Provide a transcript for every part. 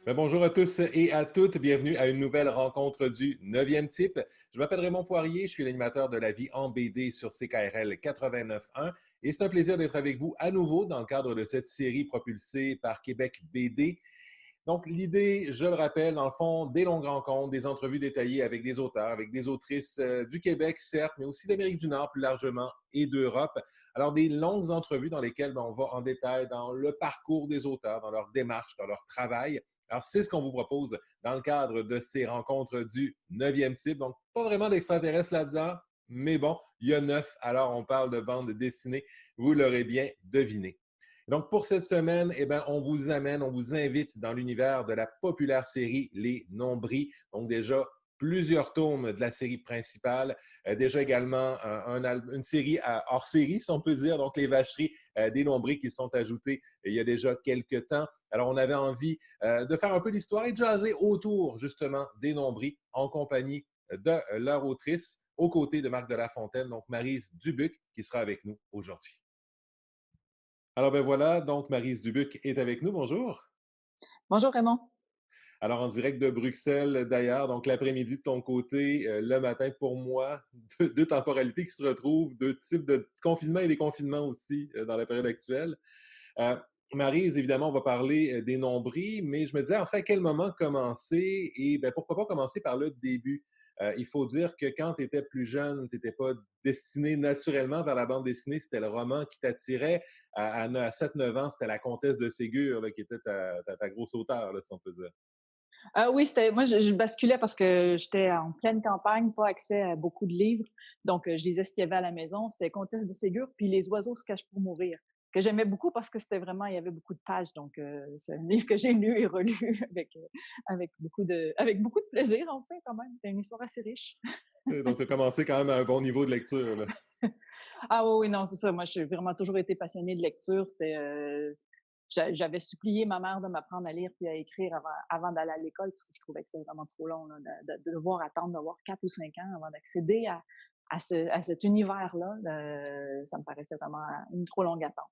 Bonjour à tous et à toutes. Bienvenue à une nouvelle rencontre du 9e type. Je m'appelle Raymond Poirier, je suis l'animateur de La vie en BD sur CKRL 89.1 et c'est un plaisir d'être avec vous à nouveau dans le cadre de cette série propulsée par Québec BD. Donc, l'idée, je le rappelle, dans le fond, des longues rencontres, des entrevues détaillées avec des auteurs, avec des autrices du Québec, certes, mais aussi d'Amérique du Nord plus largement et d'Europe. Alors, des longues entrevues dans lesquelles on va en détail dans le parcours des auteurs, dans leur démarche, dans leur travail. Alors, c'est ce qu'on vous propose dans le cadre de ces rencontres du 9e type. Donc, pas vraiment d'extraterrestres là-dedans, mais bon, il y a 9, alors on parle de bande dessinée. Vous l'aurez bien deviné. Donc, pour cette semaine, on vous amène, on vous invite dans l'univers de la populaire série Les Nombris. Donc, déjà, plusieurs tomes de la série principale. Déjà également une série hors série, si on peut dire, donc les vacheries des Nombris qui sont ajoutées il y a déjà quelques temps. Alors, on avait envie de faire un peu l'histoire et de jaser autour, justement, des Nombris en compagnie de leur autrice, aux côtés de Marc de La Fontaine, donc Maryse Dubuc, qui sera avec nous aujourd'hui. Alors ben voilà, donc Maryse Dubuc est avec nous. Bonjour. Bonjour Raymond. Alors en direct de Bruxelles d'ailleurs, donc l'après-midi de ton côté, le matin pour moi, deux temporalités qui se retrouvent, deux types de confinement et déconfinement aussi dans la période actuelle. Euh, Maryse, évidemment, on va parler des nombris, mais je me disais, en fait, à quel moment commencer? Et ben, pourquoi pas commencer par le début? Il faut dire que quand tu étais plus jeune, tu n'étais pas destiné naturellement vers la bande dessinée, c'était le roman qui t'attirait. À 7-9 ans, c'était la comtesse de Ségur là, qui était ta grosse auteure, là, si on peut dire. Oui, c'était moi je basculais parce que j'étais en pleine campagne, pas accès à beaucoup de livres. Donc, je lisais ce qu'il y avait à la maison. C'était Comtesse de Ségur, puis Les oiseaux se cachent pour mourir, que j'aimais beaucoup parce que c'était vraiment il y avait beaucoup de pages. Donc, c'est un livre que j'ai lu et relu avec beaucoup de plaisir, en fait, quand même. C'est une histoire assez riche. Donc, tu as commencé quand même à un bon niveau de lecture. Là. Ah oui, oui, non, c'est ça. Moi, j'ai vraiment toujours été passionnée de lecture. J'avais supplié ma mère de m'apprendre à lire puis à écrire avant d'aller à l'école parce que je trouvais que c'était vraiment trop long là, de devoir attendre d'avoir 4 ou 5 ans avant d'accéder à cet univers-là. Ça me paraissait vraiment une trop longue attente.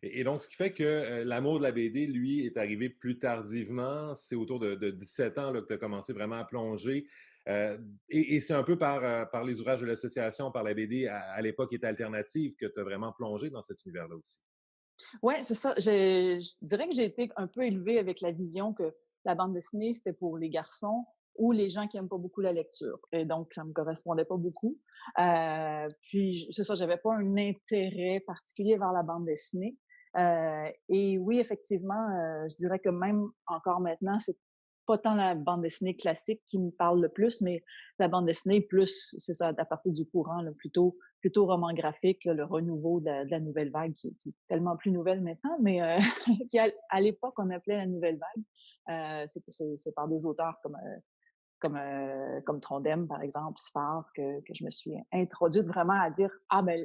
Et donc, ce qui fait que l'amour de la BD, lui, est arrivé plus tardivement. C'est autour de 17 ans là, que tu as commencé vraiment à plonger. Euh, et c'est un peu par les ouvrages de l'association, par la BD à l'époque était alternative que tu as vraiment plongé dans cet univers-là aussi. Ouais, c'est ça. Je dirais que j'ai été un peu élevée avec la vision que la bande dessinée, c'était pour les garçons ou les gens qui aiment pas beaucoup la lecture. Et donc, ça me correspondait pas beaucoup. C'est ça, j'avais pas un intérêt particulier vers la bande dessinée. Et oui, effectivement, je dirais que même encore maintenant, c'est pas tant la bande dessinée classique qui me parle le plus, mais la bande dessinée plus, c'est ça, à partir du courant, là, plutôt roman graphique, là, le renouveau de la nouvelle vague qui est tellement plus nouvelle maintenant, mais qui à l'époque on appelait la nouvelle vague. C'est par des auteurs comme Trondheim, par exemple, Sfar, que je me suis introduite vraiment à dire ah ben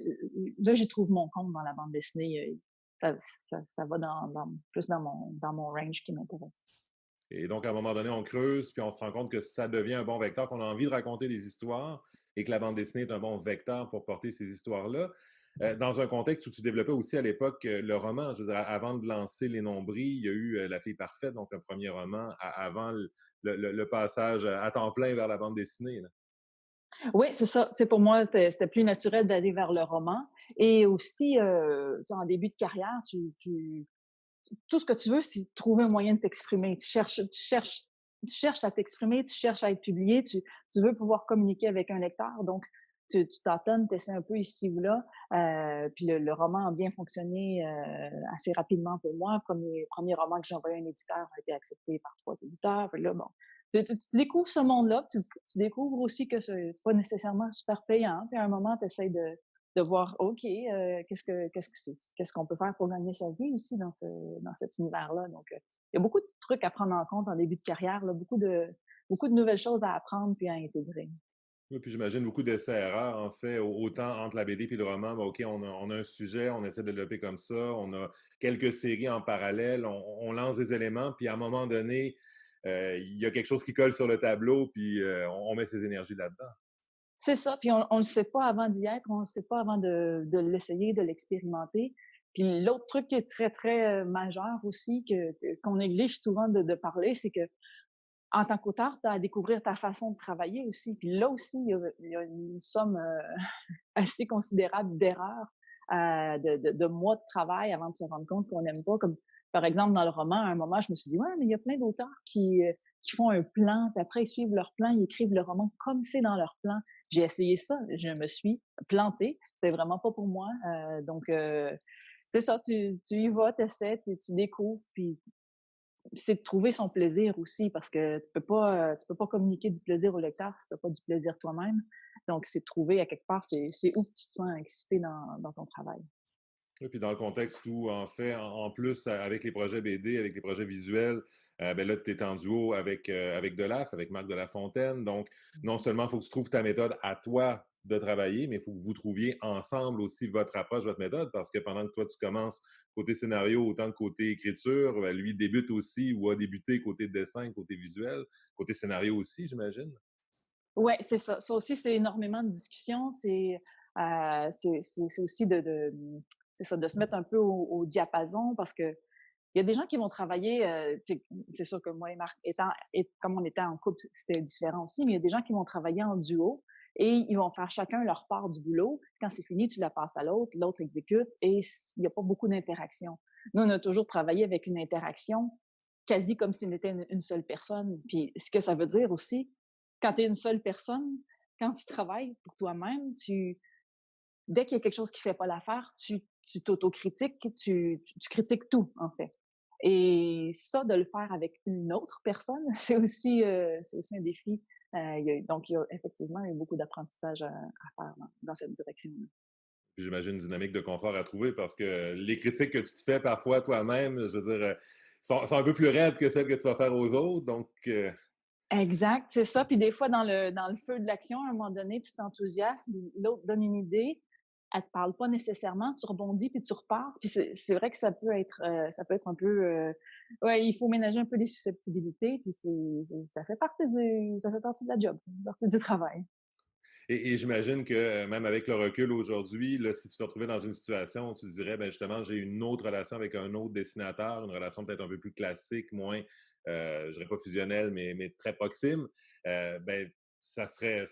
là j'y trouve mon compte dans la bande dessinée. Ça va plus dans mon range qui m'intéresse. Et donc, à un moment donné, on creuse, puis on se rend compte que ça devient un bon vecteur, qu'on a envie de raconter des histoires et que la bande dessinée est un bon vecteur pour porter ces histoires-là. Dans un contexte où tu développais aussi à l'époque le roman, je veux dire, avant de lancer Les Nombris, il y a eu La fille parfaite, donc un premier roman, avant le passage à temps plein vers la bande dessinée. Là. Oui, c'est ça. Tu sais, pour moi, c'était plus naturel d'aller vers le roman. Et aussi, tu sais, en début de carrière, tout ce que tu veux, c'est trouver un moyen de t'exprimer. Tu cherches à t'exprimer, tu cherches à être publié, tu veux pouvoir communiquer avec un lecteur. Donc, tu tâtonnes, tu essaies un peu ici ou là. Puis le roman a bien fonctionné assez rapidement pour moi. Premier roman que j'ai envoyé à un éditeur a été accepté par 3 éditeurs. Puis là, bon, tu découvres ce monde-là. Tu découvres aussi que c'est pas nécessairement super payant. Puis à un moment, tu essaies de voir, OK, qu'est-ce qu'on peut faire pour gagner sa vie aussi dans cet univers-là. Donc, il y a beaucoup de trucs à prendre en compte en début de carrière, là, beaucoup de nouvelles choses à apprendre puis à intégrer. Oui, puis j'imagine beaucoup d'essais-erreurs, en fait, autant entre la BD et le roman. Ben, OK, on a un sujet, on essaie de le développer comme ça, on a quelques séries en parallèle, on lance des éléments, puis à un moment donné, il y a quelque chose qui colle sur le tableau, puis on met ses énergies là-dedans. C'est ça, puis on le sait pas avant d'y être, on le sait pas avant de l'essayer, de l'expérimenter. Puis l'autre truc qui est très, très, majeur aussi qu'on néglige souvent de parler, c'est que en tant qu'auteur, tu as à découvrir ta façon de travailler aussi. Puis là aussi, il y a une somme assez considérable d'erreurs, de mois de travail avant de se rendre compte qu'on n'aime pas. Comme par exemple, dans le roman, à un moment, je me suis dit, ouais, mais il y a plein d'auteurs qui font un plan, puis après, ils suivent leur plan, ils écrivent le roman comme c'est dans leur plan. J'ai essayé ça, je me suis plantée. C'était vraiment pas pour moi. Donc, c'est ça, tu y vas, tu essaies, tu découvres, puis c'est de trouver son plaisir aussi parce que tu peux pas communiquer du plaisir au lecteur si tu pas du plaisir toi-même. Donc, c'est de trouver à quelque part, c'est où tu te sens excité dans ton travail. Oui, puis dans le contexte où, en fait, en plus, avec les projets BD, avec les projets visuels, ben là, tu es en duo avec Delaf, avec Marc de la Fontaine. Donc, non seulement il faut que tu trouves ta méthode à toi de travailler, mais il faut que vous trouviez ensemble aussi votre approche, votre méthode, parce que pendant que toi, tu commences côté scénario autant que côté écriture, ben, lui débute aussi ou a débuté côté dessin, côté visuel, côté scénario aussi, j'imagine. Ouais, c'est ça. Ça aussi, c'est énormément de discussions. C'est aussi c'est ça, de se mettre un peu au diapason parce que il y a des gens qui vont travailler, c'est sûr que moi et Marc comme on était en couple, c'était différent aussi, mais il y a des gens qui vont travailler en duo et ils vont faire chacun leur part du boulot. Quand c'est fini, tu la passes à l'autre, l'autre exécute et il n'y a pas beaucoup d'interaction. Nous, on a toujours travaillé avec une interaction quasi comme si on était une seule personne. Puis ce que ça veut dire aussi, quand tu es une seule personne, quand tu travailles pour toi-même, dès qu'il y a quelque chose qui ne fait pas l'affaire, tu t'autocritiques, tu critiques tout, en fait. Et ça, de le faire avec une autre personne, c'est aussi un défi. Donc, il y a effectivement il y a beaucoup d'apprentissage à faire dans cette direction-là. Puis j'imagine une dynamique de confort à trouver parce que les critiques que tu te fais parfois toi-même, je veux dire, sont un peu plus raides que celles que tu vas faire aux autres. Donc, Exact, c'est ça. Puis des fois, dans le feu de l'action, à un moment donné, tu t'enthousiasmes, l'autre donne une idée, elle te parle pas nécessairement, tu rebondis puis tu repars. Puis c'est vrai que ça peut être un peu, ouais, il faut ménager un peu les susceptibilités. Puis ça fait partie de la job, ça fait partie du travail. et j'imagine que même avec le recul aujourd'hui, là, si tu te retrouvais dans une situation où tu dirais, ben justement, j'ai une autre relation avec un autre dessinateur, une relation peut-être un peu plus classique, moins, je dirais pas fusionnelle, mais très proxime, ben ça serait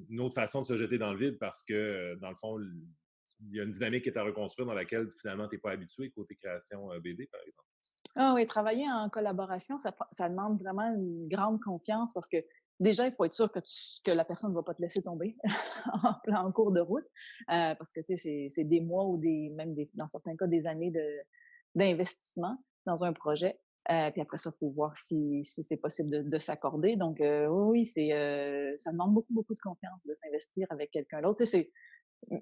une autre façon de se jeter dans le vide parce que, dans le fond, il y a une dynamique qui est à reconstruire dans laquelle finalement tu n'es pas habitué côté création BD, par exemple. Ah oui, travailler en collaboration, ça demande vraiment une grande confiance parce que déjà, il faut être sûr que la personne ne va pas te laisser tomber en cours de route. Parce que c'est des mois ou dans certains cas des années d'investissement dans un projet. Puis après ça, il faut voir si c'est possible de s'accorder. Donc, oui, ça demande beaucoup, beaucoup de confiance de s'investir avec quelqu'un d'autre.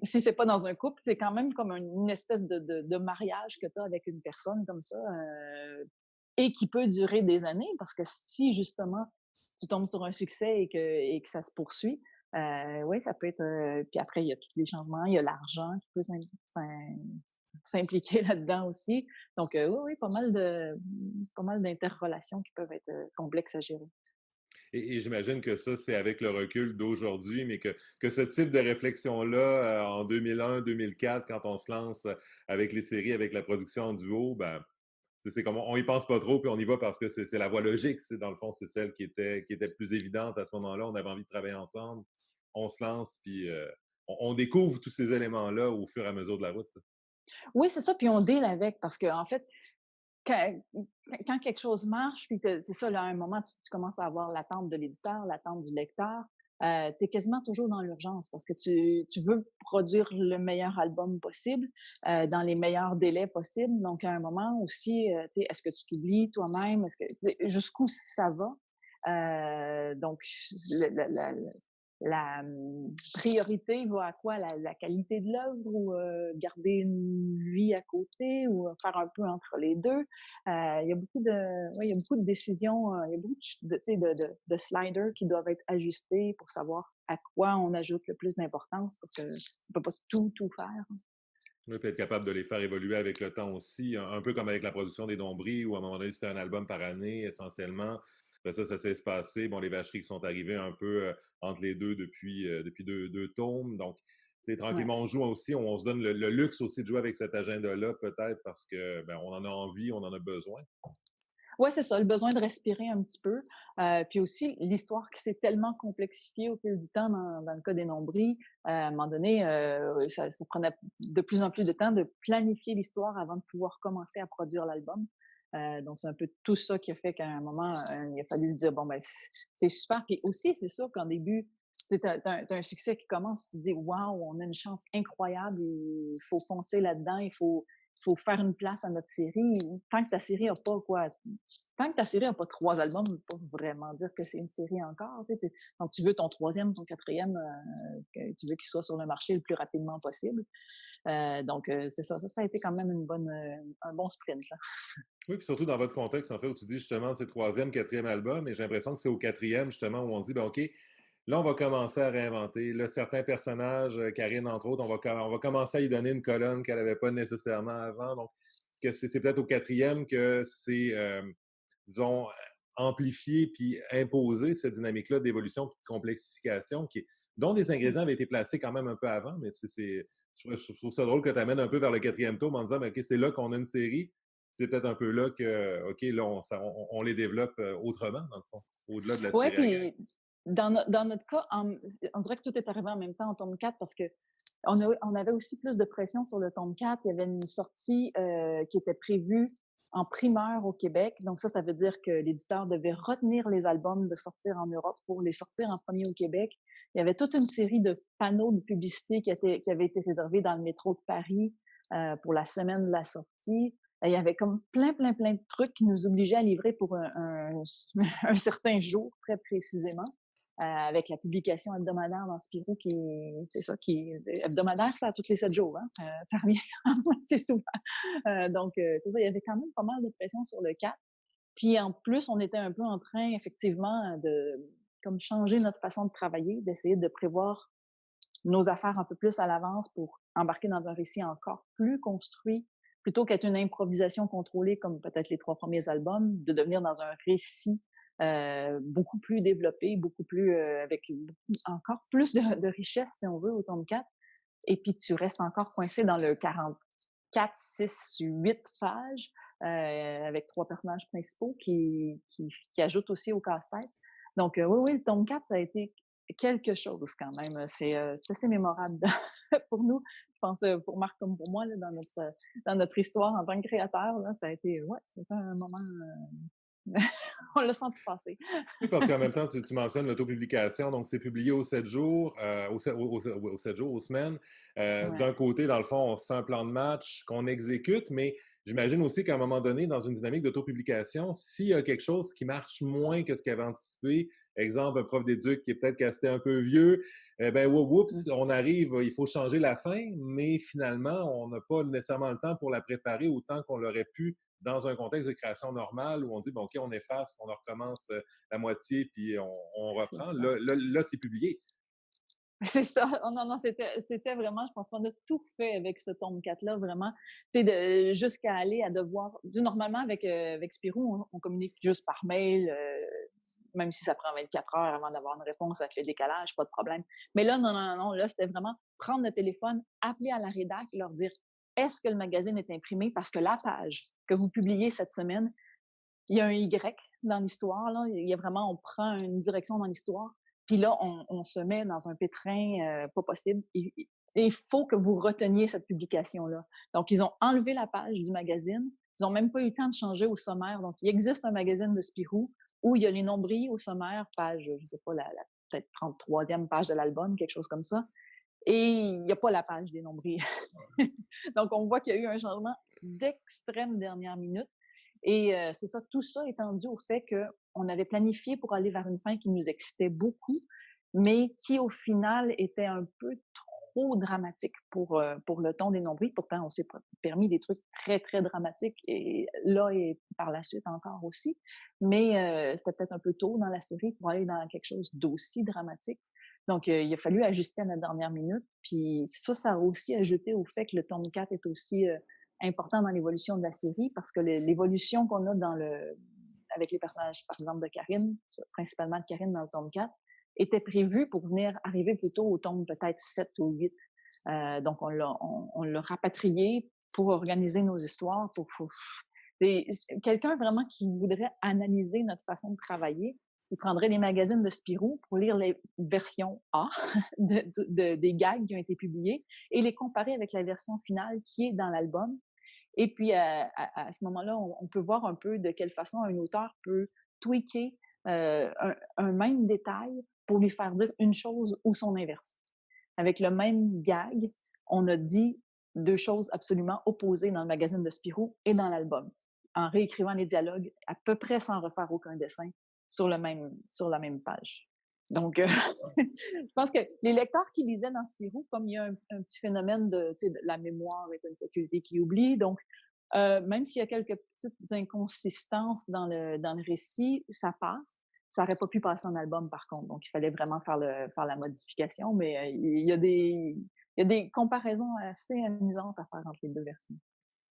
Si c'est pas dans un couple, c'est quand même comme une espèce de mariage que tu as avec une personne comme ça, et qui peut durer des années parce que si justement tu tombes sur un succès et que ça se poursuit, oui, ça peut être. Puis après, il y a tous les changements, il y a l'argent qui peut s'impliquer là-dedans aussi. Donc, oui, oui, pas mal d'interrelations qui peuvent être complexes à gérer. Et j'imagine que ça, c'est avec le recul d'aujourd'hui, mais que ce type de réflexion-là, en 2001-2004, quand on se lance avec les séries, avec la production en duo, ben, c'est comme on y pense pas trop, puis on y va parce que c'est la voie logique. Dans le fond, c'est celle qui était plus évidente à ce moment-là. On avait envie de travailler ensemble. On se lance, puis on découvre tous ces éléments-là au fur et à mesure de la route. Oui, c'est ça, puis on deal avec parce qu'en fait, quand quand quelque chose marche, puis c'est ça, là, à un moment, tu commences à avoir l'attente de l'éditeur, l'attente du lecteur. Tu es quasiment toujours dans l'urgence parce que tu veux produire le meilleur album possible, dans les meilleurs délais possibles. Donc, à un moment aussi, est-ce que tu t'oublies toi-même? Jusqu'où ça va? Donc, priorité va à quoi? La qualité de l'œuvre ou garder une vie à côté ou faire un peu entre les deux? Il y a beaucoup de, ouais, il y a beaucoup de décisions, il y a beaucoup de, tu sais, de sliders qui doivent être ajustés pour savoir à quoi on ajoute le plus d'importance parce qu'on ne peut pas tout faire. Oui, puis être capable de les faire évoluer avec le temps aussi, un peu comme avec la production des Nombris, où à un moment donné, c'était un album par année essentiellement. Ben ça s'est espacé. Bon, les vacheries qui sont arrivées un peu entre les deux depuis deux tomes. Donc, Ouais. tranquillement, on joue aussi, on se donne le luxe aussi de jouer avec cet agenda-là, peut-être parce que ben, on en a envie, on en a besoin. Ouais, c'est ça, le besoin de respirer un petit peu. Puis aussi, l'histoire qui s'est tellement complexifiée au fil du temps dans le cas des nombris, à un moment donné, ça prenait de plus en plus de temps de planifier l'histoire avant de pouvoir commencer à produire l'album. Donc, c'est un peu tout ça qui a fait qu'à un moment, il a fallu se dire, bon, ben, c'est super. Puis aussi, c'est sûr qu'en début, tu as, un succès qui commence, tu te dis, waouh, on a une chance incroyable, il faut foncer là-dedans, il faut faire une place à notre série. Tant que ta série n'a pas quoi, tant que ta série n'a pas 3 albums, ça veut pas vraiment dire que c'est une série encore. Tu sais. Donc, tu veux ton troisième, ton quatrième, tu veux qu'il soit sur le marché le plus rapidement possible. Donc, c'est ça. Ça a été quand même un bon sprint. Là. Oui, puis surtout dans votre contexte, en fait, où tu dis justement c'est troisième, quatrième album, et j'ai l'impression que c'est au quatrième, justement, où on dit, ben OK, là, on va commencer à réinventer. Là, certains personnages, Karine, entre autres, on va commencer à y donner une colonne qu'elle n'avait pas nécessairement avant. Donc, que c'est peut-être au quatrième que c'est, disons, amplifié puis imposé cette dynamique-là d'évolution puis de complexification dont des ingrédients avaient été placés quand même un peu avant, mais je trouve ça drôle que tu amènes un peu vers le quatrième tome en disant, ben, OK, c'est là qu'on a une série. C'est peut-être un peu là que, OK, là, on les développe autrement, dans le fond, au-delà de la Ouais, série à gang. puis dans notre cas, on dirait que tout est arrivé en même temps en tome 4 parce que on avait aussi plus de pression sur le tome 4. Il y avait une sortie qui était prévue en primeur au Québec. Donc ça veut dire que l'éditeur devait retenir les albums de sortir en Europe pour les sortir en premier au Québec. Il y avait toute une série de panneaux de publicité qui avaient été réservés dans le métro de Paris pour la semaine de la sortie. Il y avait comme plein de trucs qui nous obligeaient à livrer pour un certain jour, très précisément. Avec la publication hebdomadaire dans Spirou c'est ça, qui est hebdomadaire, ça, tous les 7 jours, hein, ça revient assez souvent. Donc, c'est ça, il y avait quand même pas mal de pression sur le 4. Puis en plus, on était un peu en train, effectivement, de comme changer notre façon de travailler, d'essayer de prévoir nos affaires un peu plus à l'avance pour embarquer dans un récit encore plus construit, plutôt qu'être une improvisation contrôlée comme peut-être les 3 premiers albums, de devenir dans un récit beaucoup plus développé, beaucoup plus avec encore plus de richesse, si on veut, au tome 4. Et puis tu restes encore coincé dans le 44, 6, 8 pages avec 3 personnages principaux qui ajoutent aussi au casse-tête. Donc, oui, le tome 4, ça a été quelque chose quand même. C'est assez mémorable pour nous. Je pense pour Marc comme pour moi, là, dans notre histoire en tant que créateur, là, ça a été, ouais, c'était un moment, on l'a senti passer. Oui, parce qu'en même temps, tu mentionnes l'autopublication, donc c'est publié aux 7 jours, aux 7 jours, aux semaines. Ouais. D'un côté, dans le fond, on se fait un plan de match qu'on exécute, mais j'imagine aussi qu'à un moment donné, dans une dynamique d'autopublication, s'il y a quelque chose qui marche moins que ce qu'il avait anticipé, exemple, un prof d'éduc qui est peut-être casté un peu vieux, ben, Mm. oups, on arrive, il faut changer la fin, mais finalement, on n'a pas nécessairement le temps pour la préparer autant qu'on l'aurait pu dans un contexte de création normale où on dit, bon, OK, on efface, on recommence la moitié, puis on C'est reprend. ça. Là c'est publié. C'est ça. Oh non, non, c'était vraiment, je pense qu'on a tout fait avec ce tome 4-là, vraiment. Tu sais, jusqu'à aller à devoir. Normalement, avec Spirou, on communique juste par mail, même si ça prend 24 heures avant d'avoir une réponse avec le décalage, pas de problème. Mais là, non, non, non, là, c'était vraiment prendre le téléphone, appeler à la rédac et leur dire est-ce que le magazine est imprimé? Parce que la page que vous publiez cette semaine, il y a un Y dans l'histoire. Là. Il y a vraiment, on prend une direction dans l'histoire. Puis là, on se met dans un pétrin pas possible. Il faut que vous reteniez cette publication-là. Donc, ils ont enlevé la page du magazine. Ils n'ont même pas eu le temps de changer au sommaire. Donc, il existe un magazine de Spirou où il y a les nombris au sommaire, page, je ne sais pas, la peut-être 33e page de l'album, quelque chose comme ça. Et il n'y a pas la page des nombris. Donc, on voit qu'il y a eu un changement d'extrême dernière minute. Et c'est ça, tout ça étant dû au fait qu'on avait planifié pour aller vers une fin qui nous excitait beaucoup, mais qui au final était un peu trop dramatique pour le ton des nombris. Pourtant, on s'est permis des trucs très, très dramatiques et là et par la suite encore aussi. Mais c'était peut-être un peu tôt dans la série pour aller dans quelque chose d'aussi dramatique. Donc, il a fallu ajuster à la dernière minute. Puis ça a aussi ajouté au fait que le tome 4 est aussi important dans l'évolution de la série parce que l'évolution qu'on a avec les personnages, par exemple, de Karine, principalement de Karine dans le tome 4, était prévue pour venir arriver plutôt au tome peut-être 7 ou 8. Donc, on l'a rapatrié pour organiser nos histoires, quelqu'un vraiment qui voudrait analyser notre façon de travailler, il prendrait les magazines de Spirou pour lire les versions A des gags qui ont été publiés et les comparer avec la version finale qui est dans l'album. Et puis, à ce moment-là, on peut voir un peu de quelle façon un auteur peut tweaker un même détail pour lui faire dire une chose ou son inverse. Avec le même gag, on a dit deux choses absolument opposées dans le magazine de Spirou et dans l'album, en réécrivant les dialogues à peu près sans refaire aucun dessin sur la même page. Donc, je pense que les lecteurs qui lisaient dans Spirou, comme il y a un petit phénomène de la mémoire est une faculté qui oublie, donc même s'il y a quelques petites inconsistances dans le récit, ça passe. Ça n'aurait pas pu passer en album, par contre. Donc, il fallait vraiment faire la modification. Mais il y a des comparaisons assez amusantes à faire entre les deux versions.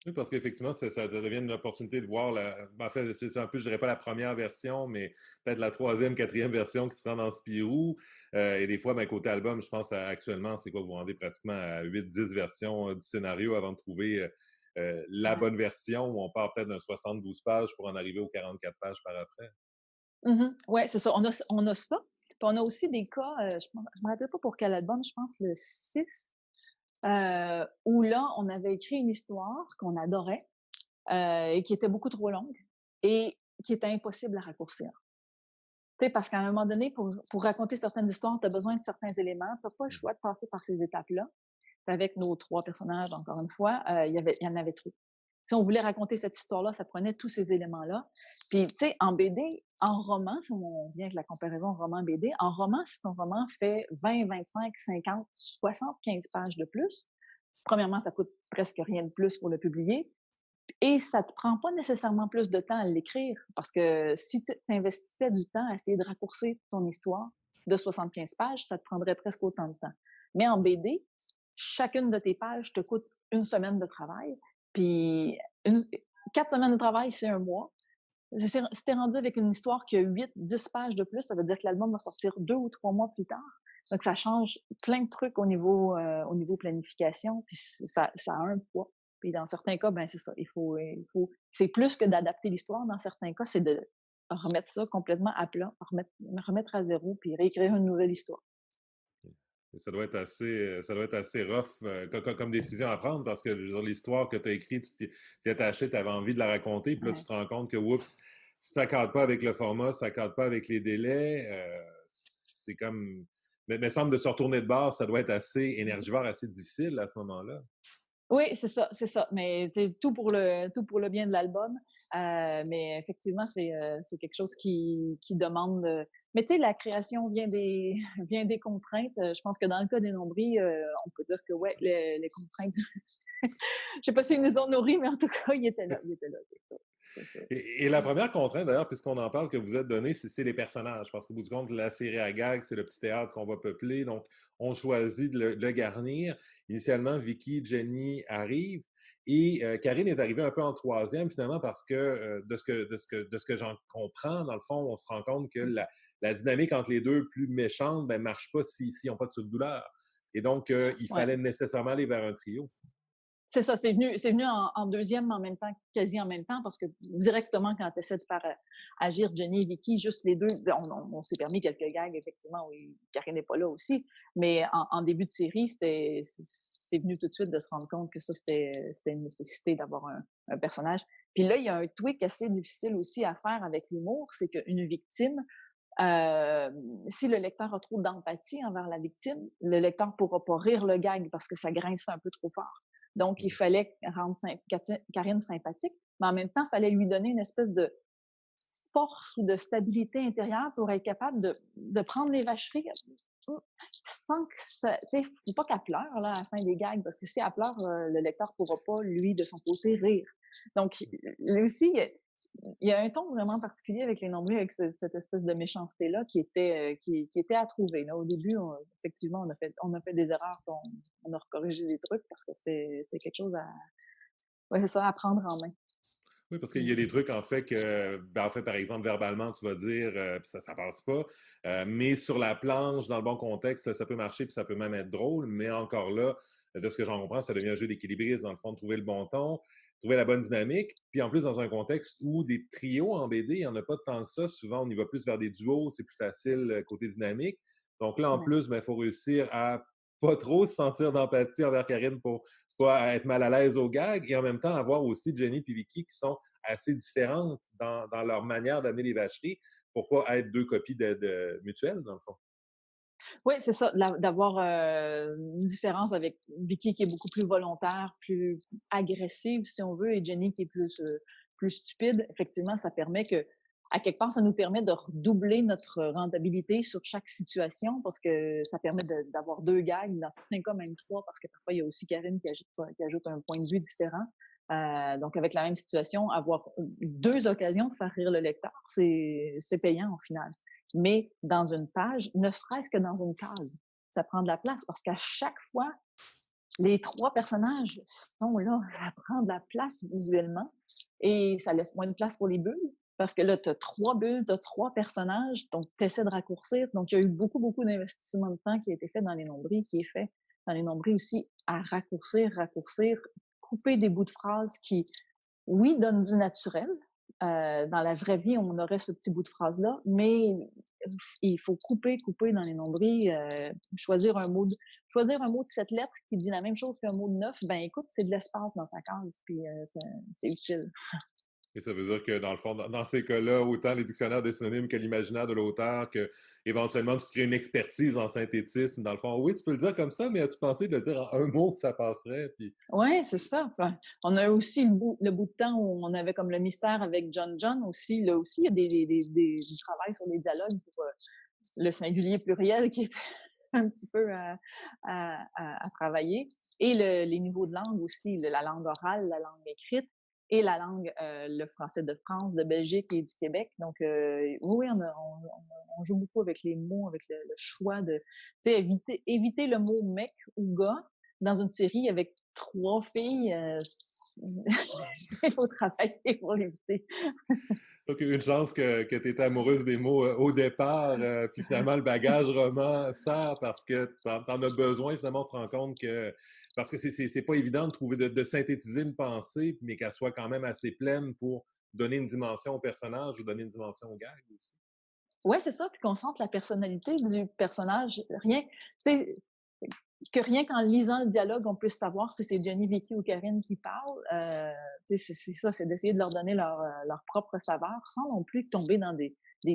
Oui, parce qu'effectivement, ça devient une opportunité de voir en fait, c'est un peu, je dirais pas la première version, mais peut-être la troisième, quatrième version qui se rend dans Spirou. Et des fois, ben, côté album, je pense actuellement, c'est quoi, vous rendez pratiquement à 8-10 versions du scénario avant de trouver la Ouais. bonne version où on part peut-être d'un 72 pages pour en arriver aux 44 pages par après. Oui, c'est ça. On a ça. Puis on a aussi des cas, je ne me rappelle pas pour quel album, je pense le 6, où là, on avait écrit une histoire qu'on adorait et qui était beaucoup trop longue et qui était impossible à raccourcir. Parce qu'à un moment donné, pour raconter certaines histoires, tu as besoin de certains éléments. Tu n'as pas le choix de passer par ces étapes-là. Avec nos trois personnages, encore une fois, il y en avait trop. Si on voulait raconter cette histoire-là, ça prenait tous ces éléments-là. Puis, tu sais, en BD, en roman, si on vient avec la comparaison roman-BD, en roman, si ton roman fait 20, 25, 50, 75 pages de plus, premièrement, ça coûte presque rien de plus pour le publier. Et ça te prend pas nécessairement plus de temps à l'écrire, parce que si tu investissais du temps à essayer de raccourcir ton histoire de 75 pages, ça te prendrait presque autant de temps. Mais en BD, chacune de tes pages te coûte une semaine de travail, puis 4 semaines de travail, c'est un mois. Si t'es rendu avec une histoire qui a 8, 10 pages de plus, ça veut dire que l'album va sortir 2 ou 3 mois plus tard. Donc, ça change plein de trucs au niveau planification, puis ça a un poids. Puis dans certains cas, ben c'est ça. C'est plus que d'adapter l'histoire. Dans certains cas, c'est de remettre ça complètement à plat, remettre à zéro, puis réécrire une nouvelle histoire. Et ça doit être assez rough comme décision à prendre parce que je veux dire, l'histoire que tu as écrite, tu t'y attachais, tu avais envie de la raconter, puis là, tu Ouais. te rends compte que, oups, ça ne cadre pas avec le format, ça ne cadre pas avec les délais. C'est comme. Mais il me semble de se retourner de base, ça doit être assez énergivore, assez difficile à ce moment-là. Oui, c'est ça, c'est ça. Mais tout pour le bien de l'album. Mais effectivement, c'est quelque chose qui demande. Mais tu sais, la création vient des vient des contraintes. Je pense que dans le cas des nombris, on peut dire que ouais, les contraintes. Je sais pas s'ils nous ont nourris, mais en tout cas, ils étaient là, ils étaient là. C'est ça. Et la première contrainte, d'ailleurs, puisqu'on en parle, que vous êtes donné, c'est les personnages. Parce qu'au bout du compte, la série à gag, c'est le petit théâtre qu'on va peupler. Donc, on choisit de le garnir. Initialement, Vicky, Jenny arrivent. Et Karine est arrivée un peu en troisième, finalement, parce que de ce que j'en comprends, dans le fond, on se rend compte que la dynamique entre les deux plus méchantes ne marche pas s'ils n'ont pas de soupe-douleur. Et donc, il Ouais. fallait nécessairement aller vers un trio. C'est ça, c'est venu en deuxième en même temps, quasi en même temps, parce que directement quand tu essaies de faire agir Jenny et Vicky, juste les deux, on s'est permis quelques gags, effectivement, oui, Karine n'est pas là aussi, mais en début de série, c'est venu tout de suite de se rendre compte que ça, c'était une nécessité d'avoir un personnage. Puis là, il y a un tweak assez difficile aussi à faire avec l'humour, c'est qu'une victime, euh, si le lecteur a trop d'empathie envers la victime, le lecteur ne pourra pas rire le gag parce que ça grince un peu trop fort. Donc, il fallait rendre Karine sympathique, mais en même temps, il fallait lui donner une espèce de force ou de stabilité intérieure pour être capable de prendre les vacheries sans que ça. Tu sais, faut pas qu'elle pleure là, à la fin des gags, parce que si elle pleure, le lecteur ne pourra pas, lui, de son côté, rire. Donc, lui aussi, il y a un ton vraiment particulier avec les nombris, avec cette espèce de méchanceté-là qui était à trouver. Là. Au début, effectivement, on a fait des erreurs, on a recorrigé des trucs parce que c'était quelque chose ouais, c'est ça, à prendre en main. Oui, parce qu'il y a des trucs, en fait, que, ben, en fait, par exemple, verbalement, tu vas dire, puis ça passe pas. Mais sur la planche, dans le bon contexte, ça peut marcher, puis ça peut même être drôle. Mais encore là, de ce que j'en comprends, ça devient un jeu d'équilibriste, dans le fond, de trouver le bon ton, trouver la bonne dynamique. Puis en plus, dans un contexte où des trios en BD, il n'y en a pas tant que ça. Souvent, on y va plus vers des duos, c'est plus facile côté dynamique. Donc là, en Ouais. plus, il faut réussir à pas trop se sentir d'empathie envers Karine pour pas être mal à l'aise au gag et en même temps avoir aussi Jenny et Vicky qui sont assez différentes dans leur manière d'amener les vacheries pour pas être deux copies mutuelles, dans le fond. Oui, c'est ça, d'avoir, une différence avec Vicky qui est beaucoup plus volontaire, plus agressive si on veut et Jenny qui est plus stupide. Effectivement, ça permet que à quelque part, ça nous permet de redoubler notre rentabilité sur chaque situation parce que ça permet d'avoir 2 gags, dans certains cas même 3 parce que parfois il y a aussi Karine qui ajoute un point de vue différent. Donc avec la même situation, avoir 2 occasions de faire rire le lecteur, c'est payant au final. Mais dans une page, ne serait-ce que dans une case, ça prend de la place parce qu'à chaque fois, les 3 personnages sont là. Ça prend de la place visuellement et ça laisse moins de place pour les bulles parce que là, tu as 3 bulles, tu as 3 personnages, donc tu essaies de raccourcir. Donc, il y a eu beaucoup, beaucoup d'investissement de temps qui a été fait dans les nombris, qui est fait dans les nombris aussi à raccourcir, couper des bouts de phrases qui, oui, donnent du naturel. Dans la vraie vie, on aurait ce petit bout de phrase-là, mais il faut couper dans les nombris, choisir un mot de 7 lettres qui dit la même chose qu'un mot de 9. Ben écoute, c'est de l'espace dans ta case, puis c'est utile. Et ça veut dire que, dans le fond, dans ces cas-là, autant les dictionnaires des synonymes que l'imaginaire de l'auteur, que éventuellement tu crées une expertise en synthétisme, dans le fond, oui, tu peux le dire comme ça, mais as-tu pensé de le dire en un mot que ça passerait? Puis... Oui, c'est ça. Ouais. On a aussi le bout de temps où on avait comme le mystère avec John aussi. Là aussi, il y a du travail sur les dialogues pour le singulier pluriel qui est un petit peu à travailler. Et les niveaux de langue aussi, la langue orale, la langue écrite et la langue, le français de France, de Belgique et du Québec. Donc, oui, on joue beaucoup avec les mots, avec le choix de, tu sais, éviter le mot mec ou gars dans une série avec 3 filles. Il faut travailler pour l'éviter. Donc, une chance que tu étais amoureuse des mots au départ, puis finalement, le bagage roman sert parce que tu en as besoin. Finalement, on se rend compte que. Parce que c'est pas évident de trouver, de synthétiser une pensée, mais qu'elle soit quand même assez pleine pour donner une dimension au personnage ou donner une dimension au gag aussi. Ouais, c'est ça, puis qu'on sente la personnalité du personnage. Rien, tu sais, que rien qu'en lisant le dialogue, on puisse savoir si c'est Jenny, Vicky ou Karine qui parlent. C'est ça, c'est d'essayer de leur donner leur propre saveur sans non plus tomber dans des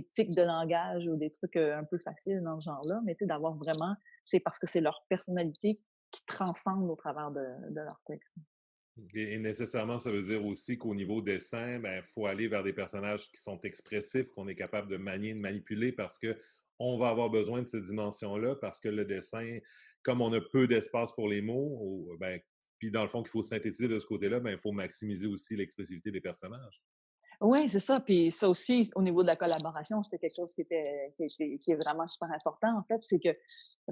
tics de langage ou des trucs un peu faciles dans ce genre-là, mais d'avoir vraiment, c'est parce que c'est leur personnalité qui transcende au travers de leur texte. Et nécessairement, ça veut dire aussi qu'au niveau dessin, il faut aller vers des personnages qui sont expressifs, qu'on est capable de manier, de manipuler, parce que on va avoir besoin de cette dimension-là, parce que le dessin, comme on a peu d'espace pour les mots, puis dans le fond qu'il faut synthétiser de ce côté-là, il faut maximiser aussi l'expressivité des personnages. Oui, c'est ça. Puis ça aussi, au niveau de la collaboration, c'était quelque chose qui est vraiment super important, en fait. C'est que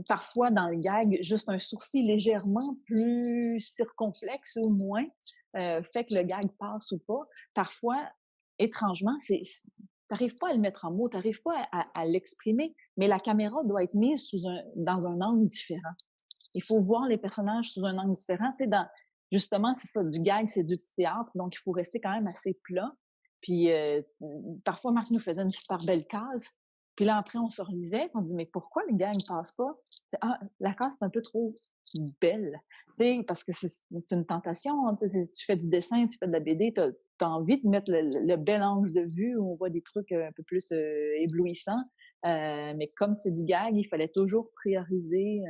parfois, dans le gag, juste un sourcil légèrement plus circonflexe ou moins fait que le gag passe ou pas. Parfois, étrangement, t'arrives pas à le mettre en mots, t'arrives pas à l'exprimer, mais la caméra doit être mise dans un angle différent. Il faut voir les personnages sous un angle différent. Tu sais, justement, c'est ça, du gag, c'est du petit théâtre, donc il faut rester quand même assez plat. Puis parfois, Marc nous faisait une super belle case. Puis là, après, on se relisait, on dit, mais pourquoi le gag ne passe pas? Ah, la case, c'est un peu trop belle. Tu sais, parce que c'est une tentation. Hein, tu fais du dessin, tu fais de la BD, tu as envie de mettre le bel angle de vue où on voit des trucs un peu plus éblouissants. Mais comme c'est du gag, il fallait toujours prioriser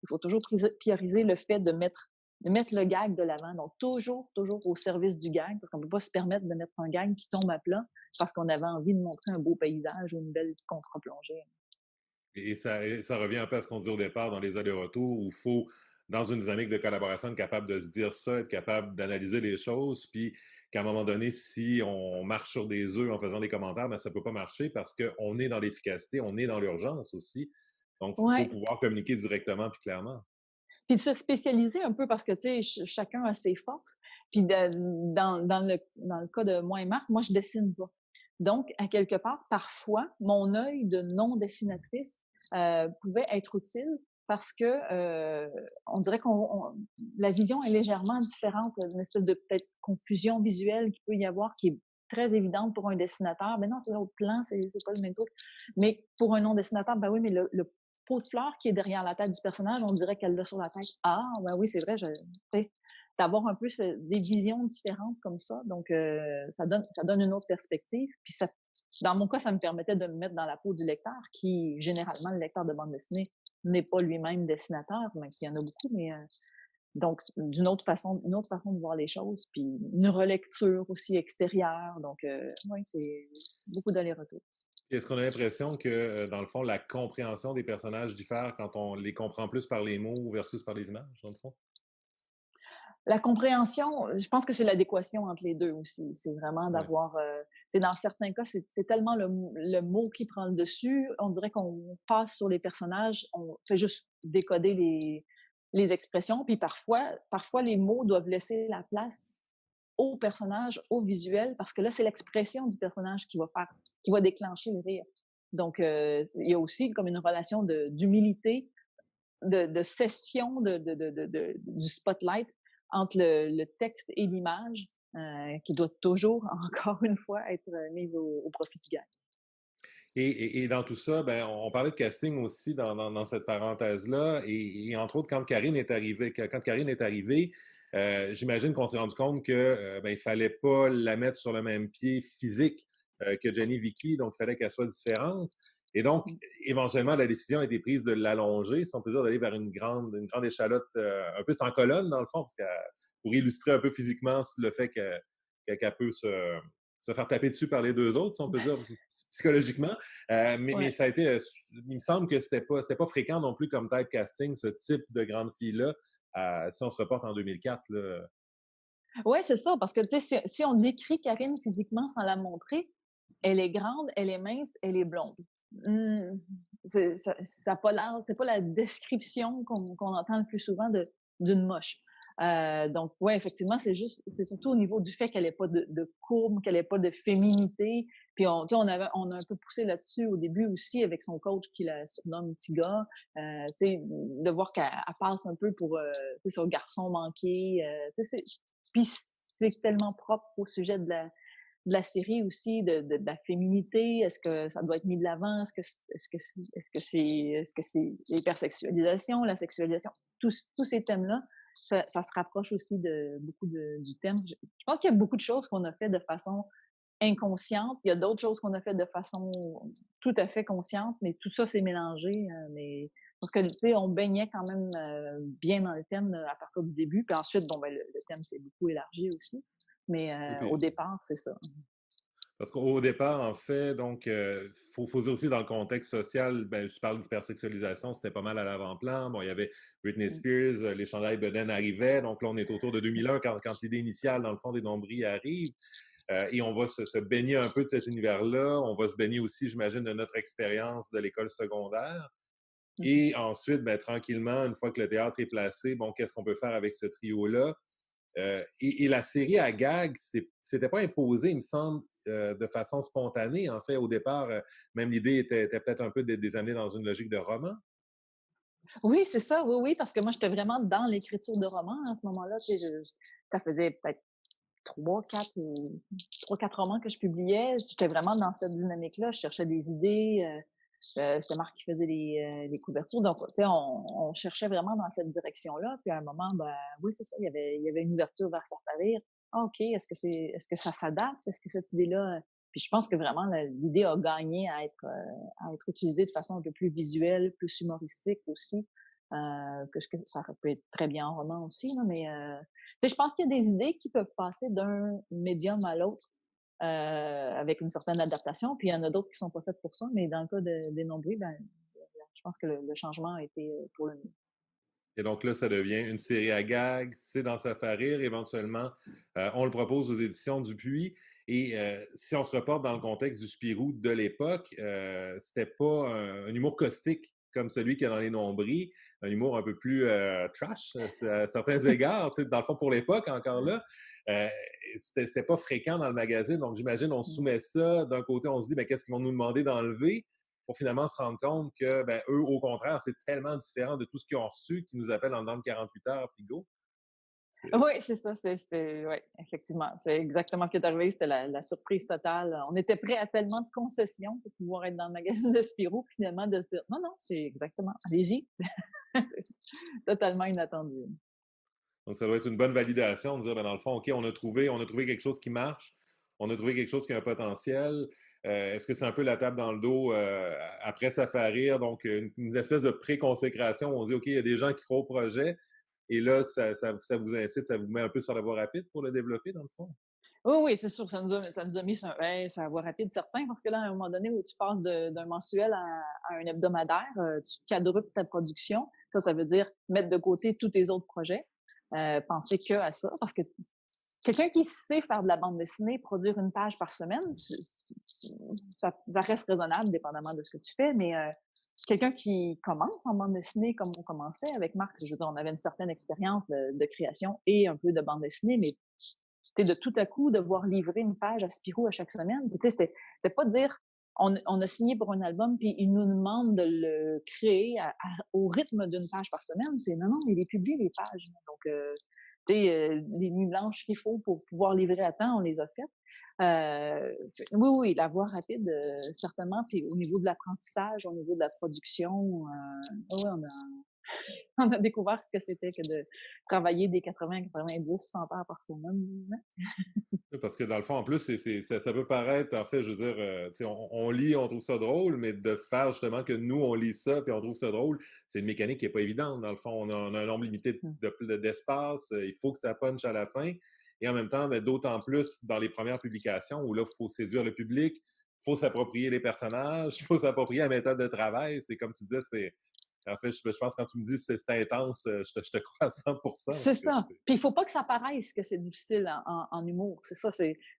il faut toujours prioriser le fait de mettre le gag de l'avant. Donc, toujours au service du gag, parce qu'on ne peut pas se permettre de mettre un gag qui tombe à plat parce qu'on avait envie de montrer un beau paysage ou une belle contre-plongée. Et ça revient un peu à ce qu'on dit au départ dans les allers-retours, où il faut, dans une dynamique de collaboration, être capable de se dire ça, être capable d'analyser les choses, puis qu'à un moment donné, si on marche sur des œufs en faisant des commentaires, ça ne peut pas marcher parce qu'on est dans l'efficacité, on est dans l'urgence aussi. Donc, il faut Ouais, pouvoir communiquer directement puis clairement. Puis de se spécialiser un peu parce que, tu sais, chacun a ses forces. Puis dans le cas de moi et Marc, moi, je dessine pas. Donc, à quelque part, parfois, mon œil de non-dessinatrice pouvait être utile parce que on dirait la vision est légèrement différente, une espèce de peut-être confusion visuelle qu'il peut y avoir qui est très évidente pour un dessinateur. Ben non, c'est l'autre plan, c'est pas le même truc. Mais pour un non-dessinateur, ben oui, mais le pot de fleurs qui est derrière la tête du personnage, on dirait qu'elle l'a sur la tête. Ah, ben oui, c'est vrai, d'avoir un peu des visions différentes comme ça. Donc, ça donne une autre perspective. Puis dans mon cas, ça me permettait de me mettre dans la peau du lecteur, qui, généralement, le lecteur de bande dessinée n'est pas lui-même dessinateur, même s'il y en a beaucoup, mais donc, une autre façon de voir les choses, puis une relecture aussi extérieure. Donc, oui, c'est beaucoup d'aller-retour. Est-ce qu'on a l'impression que, dans le fond, la compréhension des personnages diffère quand on les comprend plus par les mots versus par les images, dans le fond? La compréhension, je pense que c'est l'adéquation entre les 2 aussi. C'est vraiment Ouais. d'avoir, tu sais, dans certains cas, c'est tellement le mot qui prend le dessus, on dirait qu'on passe sur les personnages, on fait juste décoder les expressions, puis parfois les mots doivent laisser la place au personnage, au visuel, parce que là, c'est l'expression du personnage qui va déclencher le rire. Donc, il y a aussi comme une relation d'humilité, de cession du spotlight entre le texte et l'image, qui doit toujours, encore une fois, être mise au profit du gars. Et dans tout ça, ben, on parlait de casting aussi dans cette parenthèse-là. Et entre autres, quand Karine est arrivée, j'imagine qu'on s'est rendu compte que ben, il fallait pas la mettre sur le même pied physique que Jenny Vicky, donc il fallait qu'elle soit différente. Et donc, Mm. éventuellement, la décision a été prise de l'allonger, si on peut dire, d'aller vers une grande échalote, un peu sans colonne, dans le fond, pour illustrer un peu physiquement le fait qu'elle peut se faire taper dessus par les deux autres, si on peut dire, psychologiquement. Mais Ouais. ça a été, il me semble que c'était pas fréquent non plus comme typecasting, ce type de grande fille-là, si on se reporte en 2004. Là. Ouais, c'est ça, parce que tu sais, si on décrit Karine physiquement sans la montrer, elle est grande, elle est mince, elle est blonde. Hmm, ça a pas l'air, c'est pas la description qu'on entend le plus souvent d'une moche. Donc, ouais, effectivement, c'est surtout au niveau du fait qu'elle n'ait pas de courbe, qu'elle n'ait pas de féminité. Puis tu sais, on a un peu poussé là-dessus au début aussi avec son coach qui la surnomme Tiga. Tu sais, de voir qu'elle passe un peu pour tu sais, son garçon manqué. Tu sais, puis c'est tellement propre au sujet de la série aussi, de la féminité. Est-ce que ça doit être mis de l'avant? Est-ce que c'est l'hypersexualisation, la sexualisation? Tous ces thèmes-là, ça se rapproche aussi de beaucoup du thème. Je pense qu'il y a beaucoup de choses qu'on a fait de façon inconsciente. Il y a d'autres choses qu'on a fait de façon tout à fait consciente, mais tout ça s'est mélangé. Mais parce que, tu sais, on baignait quand même bien dans le thème à partir du début. Puis ensuite, bon, ben, le thème s'est beaucoup élargi aussi. Mais Et au puis, départ, c'est ça. parce qu'au départ, en fait, donc, faut dire aussi dans le contexte social, ben, je parle d'hypersexualisation, c'était pas mal à l'avant-plan. Bon, il y avait Britney Mm. Spears, les chandails Beden arrivaient, donc là, on est autour de 2001 quand l'idée initiale, dans le fond, des nombris arrive. Et on va se baigner un peu de cet univers-là. On va se baigner aussi, j'imagine, de notre expérience de l'école secondaire. Mhm. Et ensuite, ben, tranquillement, une fois que le théâtre est placé, bon, qu'est-ce qu'on peut faire avec ce trio-là? Et la série à gag, c'était pas imposé, il me semble, de façon spontanée. En fait, au départ, même l'idée était peut-être un peu de les amener dans une logique de roman. Oui, c'est ça, oui, oui, parce que moi, j'étais vraiment dans l'écriture de romans à ce moment-là. Tu sais, ça faisait peut-être trois, quatre romans que je publiais. J'étais vraiment dans cette dynamique-là. Je cherchais des idées. C'était Marc qui faisait les couvertures. Donc, tu sais, on cherchait vraiment dans cette direction-là. Puis à un moment, ben oui, c'est ça, il y avait une ouverture vers Sartavire. Ah, OK, est-ce que ça s'adapte? Est-ce que cette idée-là. Puis je pense que vraiment, l'idée a gagné à être utilisée de façon un peu plus visuelle, plus humoristique aussi. Que ça aurait pu être très bien en roman aussi, là, mais tu sais, je pense qu'il y a des idées qui peuvent passer d'un médium à l'autre avec une certaine adaptation. Puis il y en a d'autres qui sont pas faites pour ça, mais dans le cas des nombrils, ben, je pense que le changement a été pour le mieux. Et donc là, ça devient une série à gag, c'est dans Safari. Éventuellement, on le propose aux éditions Dupuis. Et si on se reporte dans le contexte du Spirou de l'époque, c'était pas un humour caustique comme celui qu'il y a dans Les Nombris, un humour un peu plus trash à certains égards, tu sais, dans le fond pour l'époque encore là. Euh, c'était pas fréquent dans le magazine, donc j'imagine on soumet ça. D'un côté, on se dit, ben, qu'est-ce qu'ils vont nous demander d'enlever? Pour finalement se rendre compte que, ben, eux, au contraire, c'est tellement différent de tout ce qu'ils ont reçu qu'ils nous appellent en dedans de 48 heures, puis go. Oui, c'est ça. Oui, effectivement. C'est exactement ce qui est arrivé. C'était la surprise totale. On était prêts à tellement de concessions pour pouvoir être dans le magazine de Spirou, puis finalement de se dire non, non, c'est exactement, allez-y. Totalement inattendu. Donc, ça doit être une bonne validation de dire, ben, dans le fond, OK, on a trouvé quelque chose qui marche, on a trouvé quelque chose qui a un potentiel. Est-ce que c'est un peu la table dans le dos après ça fait rire? Donc, une espèce de pré-consécration où on dit, OK, il y a des gens qui croient au projet, et là, ça vous incite, ça vous met un peu sur la voie rapide pour le développer, dans le fond? Oui, oui, c'est sûr, ça nous a mis sur la voie rapide, certain, parce que là, à un moment donné où tu passes d'un mensuel à un hebdomadaire, tu quadruples ta production. Ça veut dire mettre de côté tous tes autres projets, penser que à ça, parce que quelqu'un qui sait faire de la bande dessinée, produire une page par semaine, ça reste raisonnable, dépendamment de ce que tu fais, mais quelqu'un qui commence en bande dessinée comme on commençait avec Marc, je veux dire, on avait une certaine expérience de création et un peu de bande dessinée, mais de tout à coup devoir livrer une page à Spirou à chaque semaine, c'était pas de dire on a signé pour un album puis il nous demande de le créer au rythme d'une page par semaine. C'est non, non, il les publie les pages. Donc, les nuits blanches qu'il faut pour pouvoir livrer à temps, on les a faites. Oui, oui, la voie rapide, certainement. Puis au niveau de l'apprentissage, au niveau de la production, oui, on a découvert ce que c'était que de travailler des 80, 90, 100 heures par semaine. Parce que dans le fond, en plus, ça peut paraître, en fait, je veux dire, tu sais, on lit, on trouve ça drôle, mais de faire justement que nous, on lit ça puis on trouve ça drôle, c'est une mécanique qui n'est pas évidente. Dans le fond, on a un nombre limité d'espace, il faut que ça punch à la fin. Et en même temps, ben, d'autant plus dans les premières publications où là, il faut séduire le public, il faut s'approprier les personnages, il faut s'approprier la méthode de travail. C'est comme tu disais, en fait, je pense que quand tu me dis que c'est intense, je te crois à 100%. C'est ça. Puis il faut pas que ça paraisse que c'est difficile en humour. C'est ça.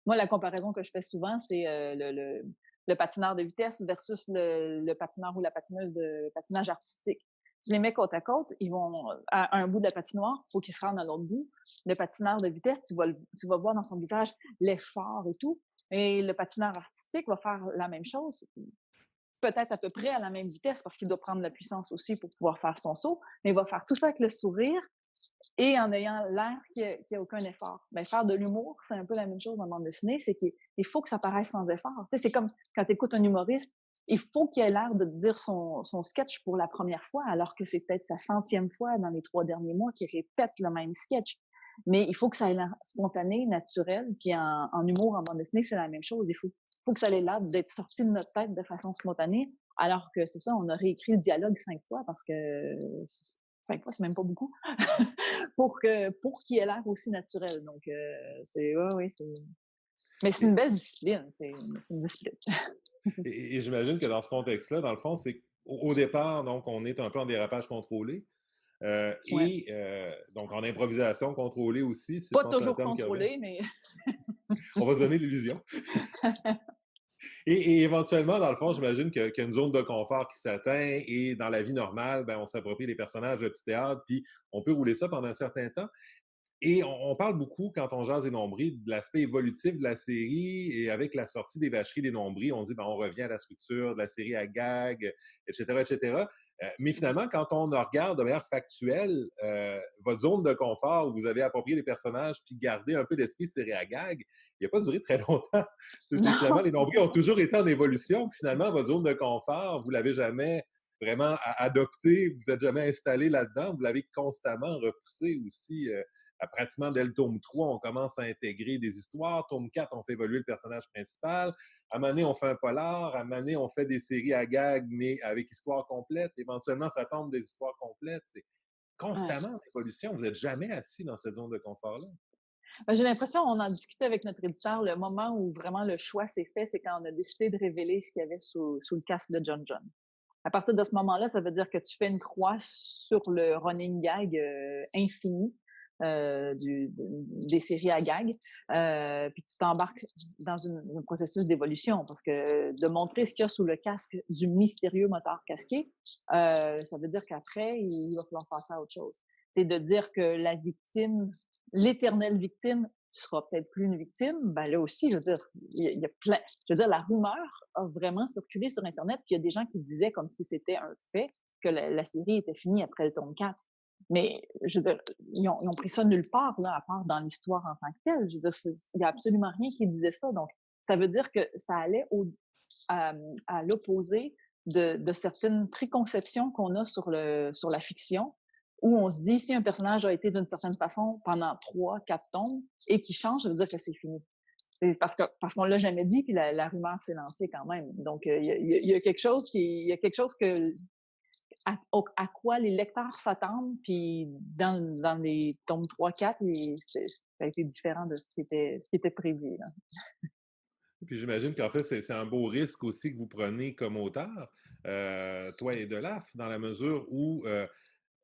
Moi la comparaison que je fais souvent, c'est le patineur de vitesse versus le patineur ou la patineuse de patinage artistique. Tu les mets côte à côte, ils vont à un bout de la patinoire, il faut qu'ils se rendent à l'autre bout. Le patineur de vitesse, tu vas voir dans son visage l'effort et tout. Et le patineur artistique va faire la même chose, peut-être à peu près à la même vitesse parce qu'il doit prendre la puissance aussi pour pouvoir faire son saut, mais il va faire tout ça avec le sourire et en ayant l'air qu'il n'y a aucun effort. Ben, faire de l'humour, c'est un peu la même chose en bande dessinée, c'est qu'il faut que ça paraisse sans effort. Tu sais, c'est comme quand tu écoutes un humoriste, il faut qu'il ait l'air de dire son sketch pour la première fois, alors que c'est peut-être sa centième fois dans les 3 derniers mois qu'il répète le même sketch. Mais il faut que ça ait l'air spontané, naturel, puis en humour, en bande dessinée, c'est la même chose. Il faut que ça ait l'air d'être sorti de notre tête de façon spontanée, alors que c'est ça, on a réécrit le dialogue 5 fois parce que 5 fois, c'est même pas beaucoup, pour qu'il ait l'air aussi naturel. Donc, ouais, mais c'est une belle discipline, c'est une discipline. Et j'imagine que dans ce contexte-là, dans le fond, c'est qu'au départ, donc, on est un peu en dérapage contrôlé. Ouais. Donc, en improvisation contrôlée aussi, je Pas pense que c'est un toujours terme qui revient. contrôlé, mais On va se donner l'illusion. Et éventuellement, dans le fond, j'imagine qu'il y a une zone de confort qui s'atteint et dans la vie normale, ben, on s'approprie les personnages de petit théâtre, puis on peut rouler ça pendant un certain temps. Et on parle beaucoup, quand on jase des nombris, de l'aspect évolutif de la série. Et avec la sortie des vacheries des nombris, on dit ben, on revient à la structure de la série à gag, etc., etc. Mais finalement, quand on regarde de manière factuelle, votre zone de confort où vous avez approprié les personnages puis gardé un peu d'esprit série à gag, il n'a pas duré très longtemps. Finalement, non. les nombris ont toujours été en évolution. Puis finalement, votre zone de confort, vous l'avez jamais vraiment adopté, vous n'êtes jamais installé là-dedans, vous l'avez constamment repoussé aussi. Pratiquement dès le tome 3, on commence à intégrer des histoires. Tome 4, on fait évoluer le personnage principal. À un moment donné, on fait un polar. À un moment donné, on fait des séries à gag, mais avec histoire complète. Éventuellement, ça tombe des histoires complètes. C'est Ouais. constamment en évolution. Vous n'êtes jamais assis dans cette zone de confort-là. Ben, j'ai l'impression, on en discutait avec notre éditeur, le moment où vraiment le choix s'est fait, c'est quand on a décidé de révéler ce qu'il y avait sous le casque de John John. À partir de ce moment-là, ça veut dire que tu fais une croix sur le running gag infini. des séries à gag. Puis tu t'embarques dans un processus d'évolution parce que de montrer ce qu'il y a sous le casque du mystérieux moteur casqué, ça veut dire qu'après, il va falloir passer à autre chose. C'est de dire que la victime, l'éternelle victime, sera peut-être plus une victime, ben là aussi, je veux dire, il y a plein. Je veux dire, la rumeur a vraiment circulé sur Internet, puis il y a des gens qui disaient comme si c'était un fait que la série était finie après le tome 4. Mais, je veux dire, ils ont pris ça nulle part, là, à part dans l'histoire en tant que telle. Je veux dire, il n'y a absolument rien qui disait ça. Donc, ça veut dire que ça allait à l'opposé de certaines préconceptions qu'on a sur la fiction, où on se dit, si un personnage a été d'une certaine façon pendant 3, 4 tomes et qu'il change, ça veut dire que c'est fini. Parce qu'on l'a jamais dit, puis la rumeur s'est lancée quand même. Donc, il y a quelque chose à quoi les lecteurs s'attendent, puis dans les tomes 3, 4, ça a été différent de ce qui était prévu, là. Puis j'imagine qu'en fait, c'est un beau risque aussi que vous prenez comme auteur, toi et Delaf, dans la mesure où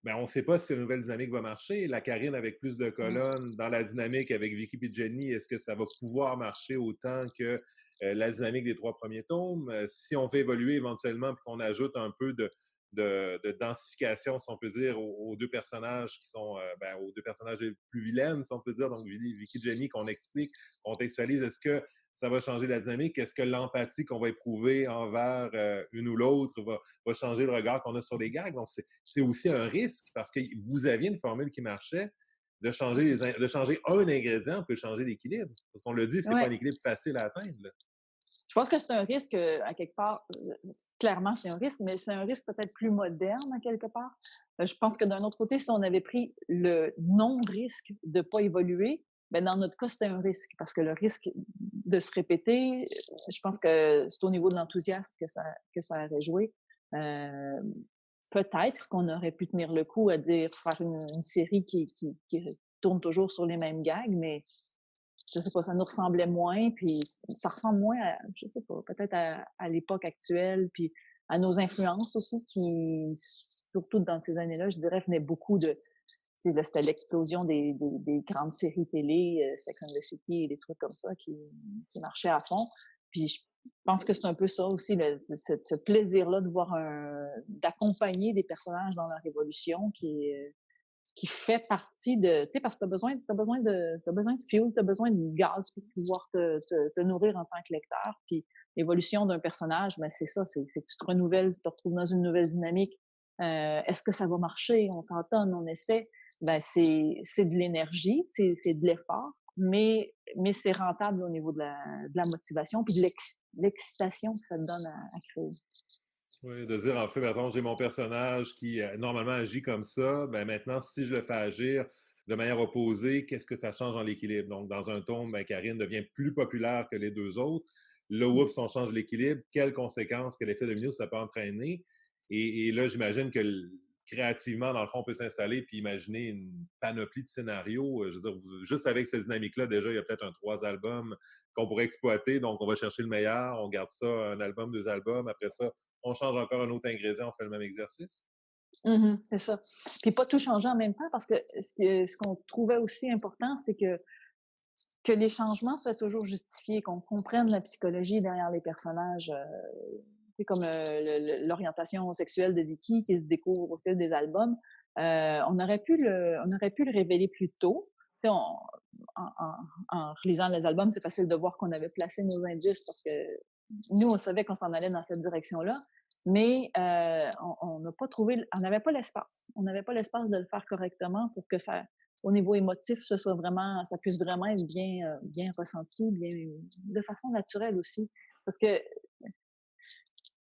ben, on ne sait pas si cette nouvelle dynamique va marcher. La Karine avec plus de colonnes dans la dynamique avec Vicky et Jenny, est-ce que ça va pouvoir marcher autant que la dynamique des 3 premiers tomes? Si on fait évoluer éventuellement puis qu'on ajoute un peu de densification, si on peut dire, aux deux personnages qui sont ben, aux deux personnages les plus vilaines, si on peut dire, donc Vicky et Jenny, qu'on explique, contextualise, est-ce que ça va changer la dynamique? Est-ce que l'empathie qu'on va éprouver envers une ou l'autre va changer le regard qu'on a sur les gags? Donc, c'est aussi un risque parce que vous aviez une formule qui marchait. De changer un ingrédient peut changer l'équilibre. Parce qu'on le dit, c'est pas Ouais. un équilibre facile à atteindre, là. Je pense que c'est un risque, à quelque part, clairement, c'est un risque, mais c'est un risque peut-être plus moderne, à quelque part. Je pense que d'un autre côté, si on avait pris le non-risque de ne pas évoluer, ben dans notre cas, c'était un risque, parce que le risque de se répéter, je pense que c'est au niveau de l'enthousiasme que ça aurait joué. Euh, Peut-être qu'on aurait pu tenir le coup à dire faire une série qui tourne toujours sur les mêmes gags, mais je sais pas, ça nous ressemblait moins, puis ça ressemble moins à, je sais pas, peut-être à l'époque actuelle, puis à nos influences aussi, qui, surtout dans ces années-là, je dirais, venaient beaucoup de, c'était l'explosion des grandes séries télé, Sex and the City et des trucs comme ça qui marchaient à fond. Puis je pense que c'est un peu ça aussi, ce plaisir-là de voir d'accompagner des personnages dans leur évolution qui fait partie de, tu sais, parce que t'as besoin de fuel, t'as besoin de gaz pour pouvoir te nourrir en tant que lecteur. Puis l'évolution d'un personnage, ben c'est ça, c'est que tu te renouvelles, tu te retrouves dans une nouvelle dynamique. Est-ce que ça va marcher? On tâtonne, on essaie. Ben c'est de l'énergie, c'est de l'effort, mais c'est rentable au niveau de la motivation puis de l'excitation que ça te donne à créer. Oui, de dire en fait, mettons, j'ai mon personnage qui normalement agit comme ça, ben maintenant, si je le fais agir de manière opposée, qu'est-ce que ça change dans l'équilibre? Donc, dans un tome, ben, Karine devient plus populaire que les deux autres. Là, oups, on change l'équilibre. Quelles conséquences, quel effet domino ça peut entraîner? Et là, j'imagine que créativement, dans le fond, on peut s'installer puis imaginer une panoplie de scénarios. Je veux dire, juste avec cette dynamique-là, déjà, il y a peut-être 3 albums qu'on pourrait exploiter. Donc, on va chercher le meilleur, on garde ça, un album, 2 albums. Après ça, on change encore un autre ingrédient, on fait le même exercice. C'est ça. Puis pas tout changer en même temps parce que ce qu'on trouvait aussi important, c'est que les changements soient toujours justifiés, qu'on comprenne la psychologie derrière les personnages. C'est comme l'orientation sexuelle de Vicky qui se découvre au fil des albums. On aurait pu le révéler plus tôt. En relisant les albums, c'est facile de voir qu'on avait placé nos indices parce que nous, on savait qu'on s'en allait dans cette direction-là, mais on n'a pas trouvé, on n'avait pas l'espace. On n'avait pas l'espace de le faire correctement pour que ça, au niveau émotif, ça puisse vraiment être bien ressenti, bien, de façon naturelle aussi. Parce que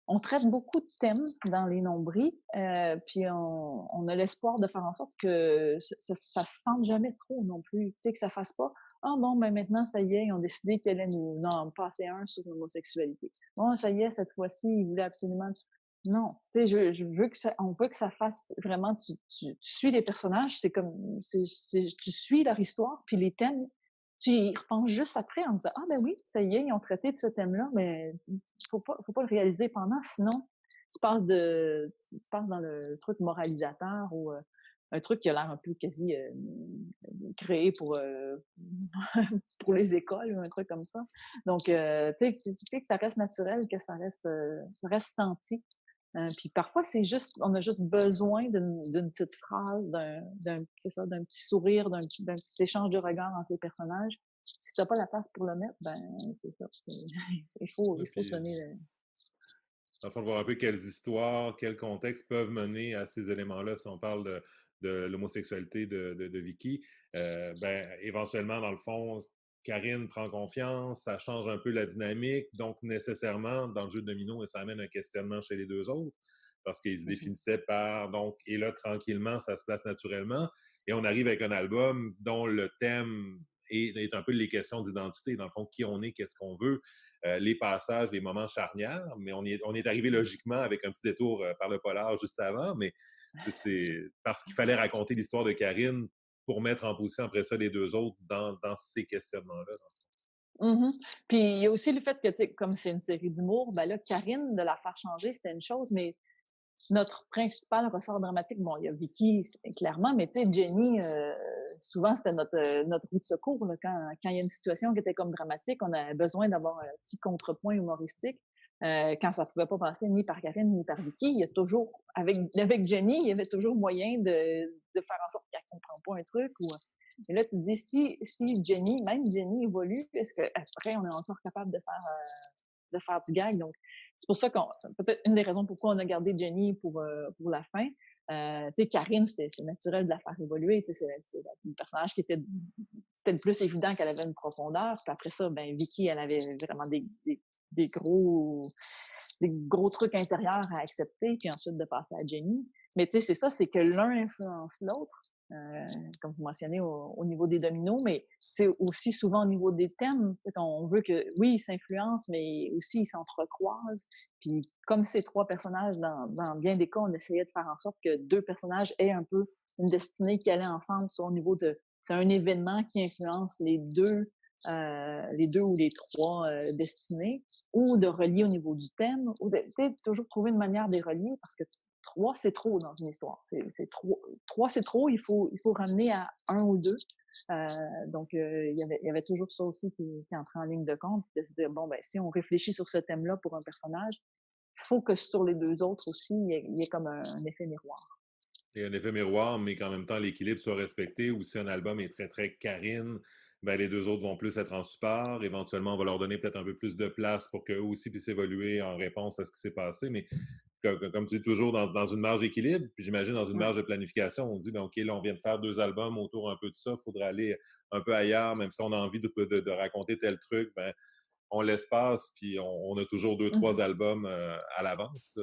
on traite beaucoup de thèmes dans les nombris, puis on a l'espoir de faire en sorte que ça se sente jamais trop non plus. Tu sais, que ça fasse pas ah bon, ben maintenant, ça y est, ils ont décidé qu'ils allaient nous en passer un sur l'homosexualité. Bon, ça y est, cette fois-ci, ils voulaient absolument. Non, tu sais, je veux on veut que ça fasse vraiment, tu suis les personnages, c'est comme, tu suis leur histoire, puis les thèmes, tu y repenses juste après en disant, ah ben oui, ça y est, ils ont traité de ce thème-là, mais faut pas le réaliser pendant, sinon tu passes dans le truc moralisateur ou un truc qui a l'air un peu quasi créé pour, pour les écoles ou un truc comme ça. Donc, tu sais que ça reste naturel, que ça reste senti. Puis parfois, on a juste besoin d'une petite phrase, c'est ça, d'un petit sourire, d'un petit échange de regard entre les personnages. Si tu n'as pas la place pour le mettre, ben c'est ça. Ouais, Il faut puis, donner dans le fond, de voir un peu quelles histoires, quels contextes peuvent mener à ces éléments-là. Si on parle de l'homosexualité de Vicky, ben, éventuellement, dans le fond, Karine prend confiance, ça change un peu la dynamique, donc nécessairement, dans le jeu de domino, ça amène un questionnement chez les deux autres, parce qu'ils se Mhm. définissaient par, donc, et là, tranquillement, ça se place naturellement, et on arrive avec un album dont le thème est un peu les questions d'identité, dans le fond, qui on est, qu'est-ce qu'on veut, les passages, les moments charnières, mais on est arrivé logiquement avec un petit détour par le polar juste avant, mais c'est parce qu'il fallait raconter l'histoire de Karine pour mettre en position après ça les deux autres dans ces questionnements-là. Mhm. Puis il y a aussi le fait que, tu sais, comme c'est une série d'humour, ben là, Karine, de la faire changer, c'était une chose, mais notre principal ressort dramatique, bon, il y a Vicky, clairement, mais tu sais, Jenny, souvent, c'était notre roue de secours. Là, quand il y a une situation qui était comme dramatique, on avait besoin d'avoir un petit contrepoint humoristique. Quand ça ne pouvait pas passer ni par Karine ni par Vicky, il y a toujours, avec Jenny, il y avait toujours moyen de faire en sorte qu'elle ne comprenne pas un truc. Et là, tu te dis, si Jenny, même Jenny évolue, est-ce qu'après, on est encore capable de faire du gag? Donc, c'est pour ça peut-être une des raisons pourquoi on a gardé Jenny pour la fin. Tu sais, Karine, c'est naturel de la faire évoluer. C'est le personnage c'était le plus évident qu'elle avait une profondeur. Puis après ça, ben Vicky, elle avait vraiment des gros, des gros trucs intérieurs à accepter, puis ensuite de passer à Jenny. Mais tu sais, c'est ça, c'est que l'un influence l'autre, comme vous mentionnez au niveau des dominos, mais c'est aussi souvent au niveau des thèmes. On veut que, oui, ils s'influencent, mais aussi ils s'entrecroisent. Puis comme ces trois personnages, dans bien des cas, on essayait de faire en sorte que deux personnages aient un peu une destinée qui allait ensemble, soit au niveau de... C'est un événement qui influence les deux ou les trois destinées, ou de relier au niveau du thème, ou de toujours trouver une manière de les relier, parce que trois, c'est trop dans une histoire. Trois, c'est trop, il faut ramener à un ou deux. Donc, il y avait toujours ça aussi qui entrait en ligne de compte, de se dire, bon, ben, si on réfléchit sur ce thème-là pour un personnage, il faut que sur les deux autres aussi, il y ait comme un effet miroir. Il y a un effet miroir, mais qu'en même temps, l'équilibre soit respecté. Ou si un album est très, très Karine, ben, les deux autres vont plus être en support. Éventuellement, on va leur donner peut-être un peu plus de place pour qu'eux aussi puissent évoluer en réponse à ce qui s'est passé. Mais comme tu dis, toujours dans une marge d'équilibre. Puis j'imagine dans une Ouais. marge de planification, on dit, ben, OK, là, on vient de faire deux albums autour un peu de ça. Il faudrait aller un peu ailleurs, même si on a envie de raconter tel truc, ben, on laisse passer, puis on a toujours deux, trois Mhm. albums à l'avance.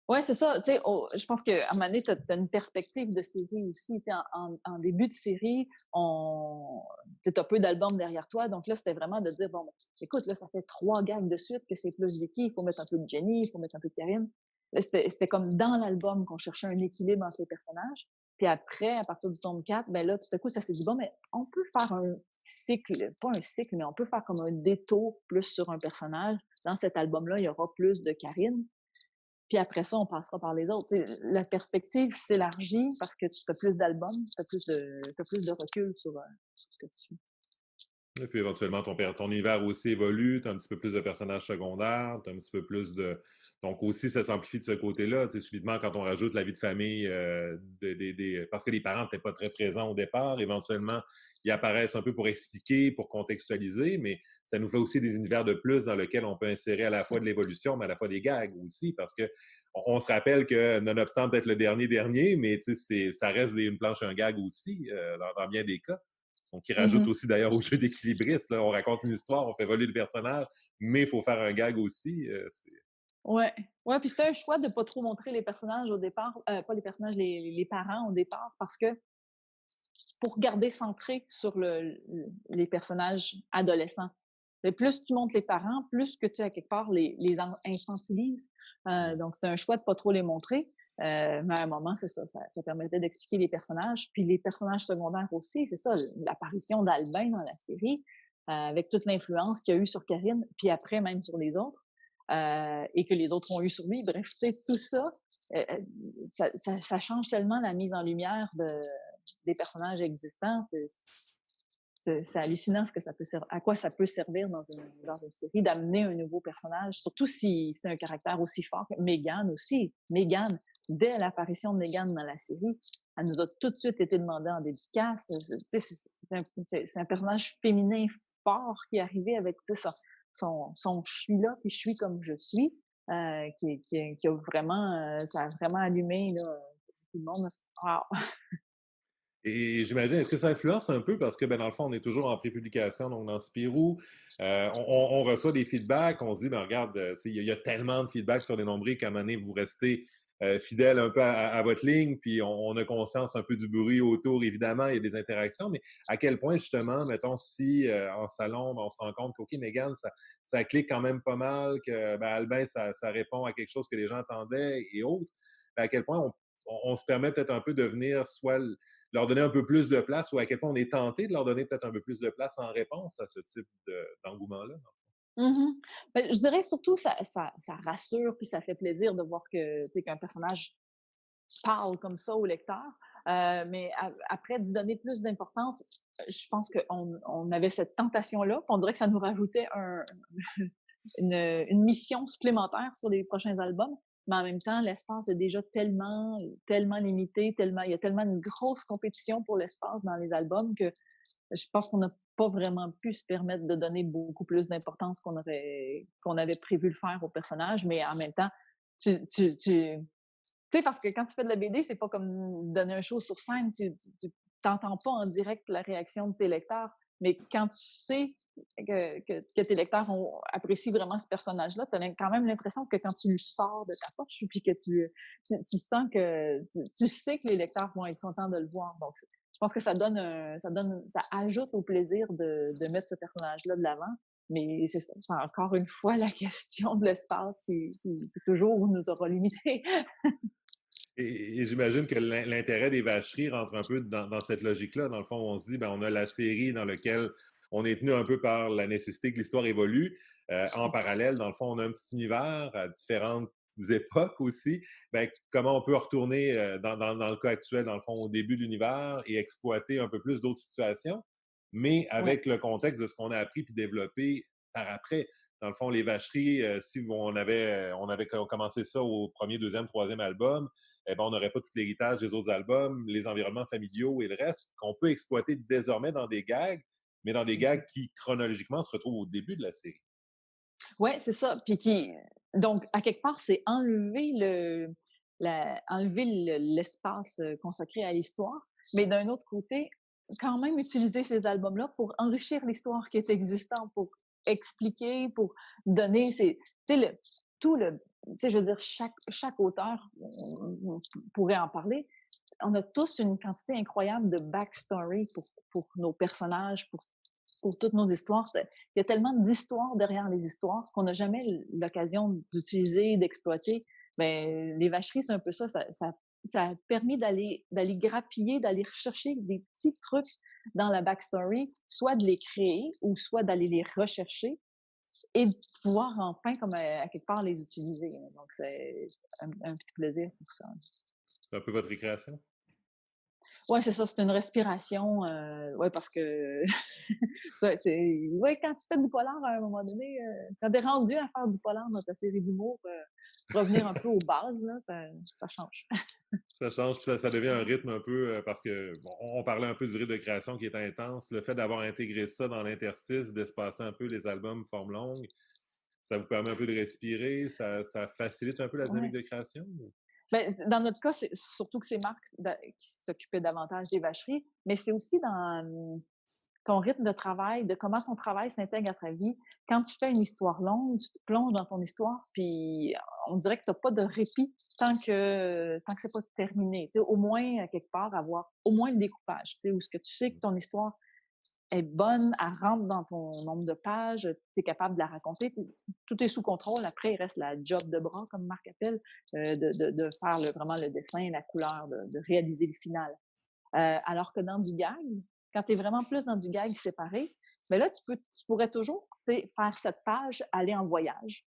Oui, c'est ça. Tu sais, je pense qu'à un moment donné, tu as une perspective de série aussi. En début de série, tu as peu d'albums derrière toi. Donc là, c'était vraiment de dire, bon, écoute, là, ça fait 3 gags de suite que c'est plus Vicky. Il faut mettre un peu de Jenny, il faut mettre un peu de Karine. Là, c'était comme dans l'album qu'on cherchait un équilibre entre les personnages. Puis après, à partir du tome 4, ben là, tout à coup, ça s'est dit, bon, mais on peut faire un cycle, pas un cycle, mais on peut faire comme un détour plus sur un personnage. Dans cet album-là, il y aura plus de Karine. Puis après ça, on passera par les autres. La perspective s'élargit parce que tu as plus d'albums, tu as plus de recul sur ce que tu fais. Et puis éventuellement, ton univers aussi évolue, tu as un petit peu plus de personnages secondaires, tu as un petit peu plus de... Donc aussi, ça s'amplifie de ce côté-là. Tu sais, subitement, quand on rajoute la vie de famille, parce que les parents n'étaient pas très présents au départ, éventuellement, ils apparaissent un peu pour expliquer, pour contextualiser, mais ça nous fait aussi des univers de plus dans lesquels on peut insérer à la fois de l'évolution, mais à la fois des gags aussi, parce que on se rappelle que, nonobstant peut-être le dernier, mais ça reste une planche à un gag aussi, dans bien des cas. Donc, il rajoute Mm-hmm. aussi d'ailleurs au jeu d'équilibriste. On raconte une histoire, on fait voler le personnage, mais il faut faire un gag aussi. Ouais. Ouais, puis c'était un choix de pas trop montrer les personnages au départ, pas les personnages, les parents au départ, parce que pour garder centré sur les personnages adolescents. Mais plus tu montres les parents, plus que tu, à quelque part, les infantilises. Donc, c'était un choix de pas trop les montrer. Mais à un moment, c'est ça permettait d'expliquer les personnages. Puis les personnages secondaires aussi, c'est ça, l'apparition d'Albin dans la série, avec toute l'influence qu'il y a eu sur Karine, puis après même sur les autres. et que les autres ont eu sur lui. Bref, tu sais, tout ça, ça change tellement la mise en lumière des personnages existants. C'est hallucinant ce que ça peut à quoi ça peut servir dans une série d'amener un nouveau personnage, surtout si c'est un caractère aussi fort que Meghan aussi. Meghan, dès l'apparition de Meghan dans la série, elle nous a tout de suite été demandée en dédicace. C'est un personnage féminin fort qui est arrivé avec son je suis là puis je suis comme je suis, qui a vraiment, ça a vraiment allumé là, tout le monde. Wow. Et j'imagine, est-ce que ça influence un peu parce que, ben, dans le fond, on est toujours en prépublication, donc dans Spirou, on reçoit des feedbacks, on se dit, ben, regarde, il y a tellement de feedbacks sur les nombrils qu'à un moment donné, vous restez fidèle un peu à votre ligne, puis on a conscience un peu du bruit autour, évidemment, il y a des interactions, mais à quel point, justement, mettons, si en salon, ben, on se rend compte qu'OK, Mégane, ça clique quand même pas mal, que ben, Albin, ça répond à quelque chose que les gens attendaient et autres, ben, à quel point on se permet peut-être un peu de venir soit leur donner un peu plus de place ou à quel point on est tenté de leur donner peut-être un peu plus de place en réponse à ce type d'engouement-là? Mm-hmm. Ben, je dirais surtout ça rassure puis ça fait plaisir de voir qu'un personnage parle comme ça au lecteur. Mais après, d'y donner plus d'importance, je pense qu'on avait cette tentation-là. On dirait que ça nous rajoutait une mission supplémentaire sur les prochains albums. Mais en même temps, l'espace est déjà tellement limité, il y a tellement une grosse compétition pour l'espace dans les albums que je pense qu'on n'a pas vraiment pu se permettre de donner beaucoup plus d'importance qu'on avait prévu le faire au personnage. Mais en même temps, tu sais, parce que quand tu fais de la BD, c'est pas comme donner un show sur scène. Tu t'entends pas en direct la réaction de tes lecteurs. Mais quand tu sais que tes lecteurs apprécient vraiment ce personnage-là, tu as quand même l'impression que quand tu le sors de ta poche, puis que tu sens que tu sais que les lecteurs vont être contents de le voir. Donc, je pense que ça ajoute au plaisir de mettre ce personnage-là de l'avant. Mais c'est encore une fois la question de l'espace qui toujours nous aura limités. Et j'imagine que l'intérêt des vacheries rentre un peu dans cette logique-là. Dans le fond, on se dit, ben, on a la série dans laquelle on est tenu un peu par la nécessité que l'histoire évolue. En parallèle, dans le fond, on a un petit univers à différentes époques aussi. Ben, comment on peut retourner dans le cas actuel, dans le fond, au début de l'univers et exploiter un peu plus d'autres situations, mais Ouais. avec le contexte de ce qu'on a appris puis développé par après. Dans le fond, les vacheries, si on avait commencé ça au premier, deuxième, troisième album, eh ben, on n'aurait pas tout l'héritage des autres albums, les environnements familiaux et le reste, qu'on peut exploiter désormais dans des gags, mais dans des gags qui, chronologiquement, se retrouvent au début de la série. Ouais, c'est ça. Donc, à quelque part, c'est enlever l'espace consacré à l'histoire, mais d'un autre côté, quand même utiliser ces albums-là pour enrichir l'histoire qui est existante, pour expliquer, pour donner, tu sais, tout le, tu sais, je veux dire, chaque auteur, on pourrait en parler, on a tous une quantité incroyable de backstory pour nos personnages, pour toutes nos histoires. Il y a tellement d'histoires derrière les histoires qu'on n'a jamais l'occasion d'utiliser, d'exploiter. Ben, les vacheries, c'est un peu ça. Ça a permis d'aller grappiller, d'aller rechercher des petits trucs dans la backstory, soit de les créer ou soit d'aller les rechercher et de pouvoir enfin, comme à quelque part, les utiliser. Donc, c'est un petit plaisir pour ça. C'est un peu votre récréation? Ouais, c'est ça, c'est une respiration. Ouais, parce que ouais, quand tu fais du polar à un moment donné, quand t'es rendu à faire du polar dans ta série d'humour, revenir un peu aux bases, là, ça change. Ça change, puis ça devient un rythme un peu, parce que, bon, on parlait un peu du rythme de création qui est intense. Le fait d'avoir intégré ça dans l'interstice, d'espacer un peu les albums forme longue, ça vous permet un peu de respirer, ça facilite un peu la dynamique Ouais. de création? Ben, dans notre cas, c'est surtout que c'est Marc qui s'occupait davantage des vacheries, mais c'est aussi dans ton rythme de travail, de comment ton travail s'intègre à ta vie. Quand tu fais une histoire longue, tu te plonges dans ton histoire, puis on dirait que tu n'as pas de répit tant que c'est pas terminé. Tu sais, au moins, à quelque part, avoir au moins le découpage, tu sais, où ce que tu sais que ton histoire est bonne, elle rentre dans ton nombre de pages, tu es capable de la raconter, tout est sous contrôle. Après, il reste la job de bras, comme Marc appelle, de faire vraiment le dessin, la couleur, de réaliser le final. Alors que dans du gag, quand tu es vraiment plus dans du gag séparé, ben là, tu pourrais toujours faire cette page, aller en voyage.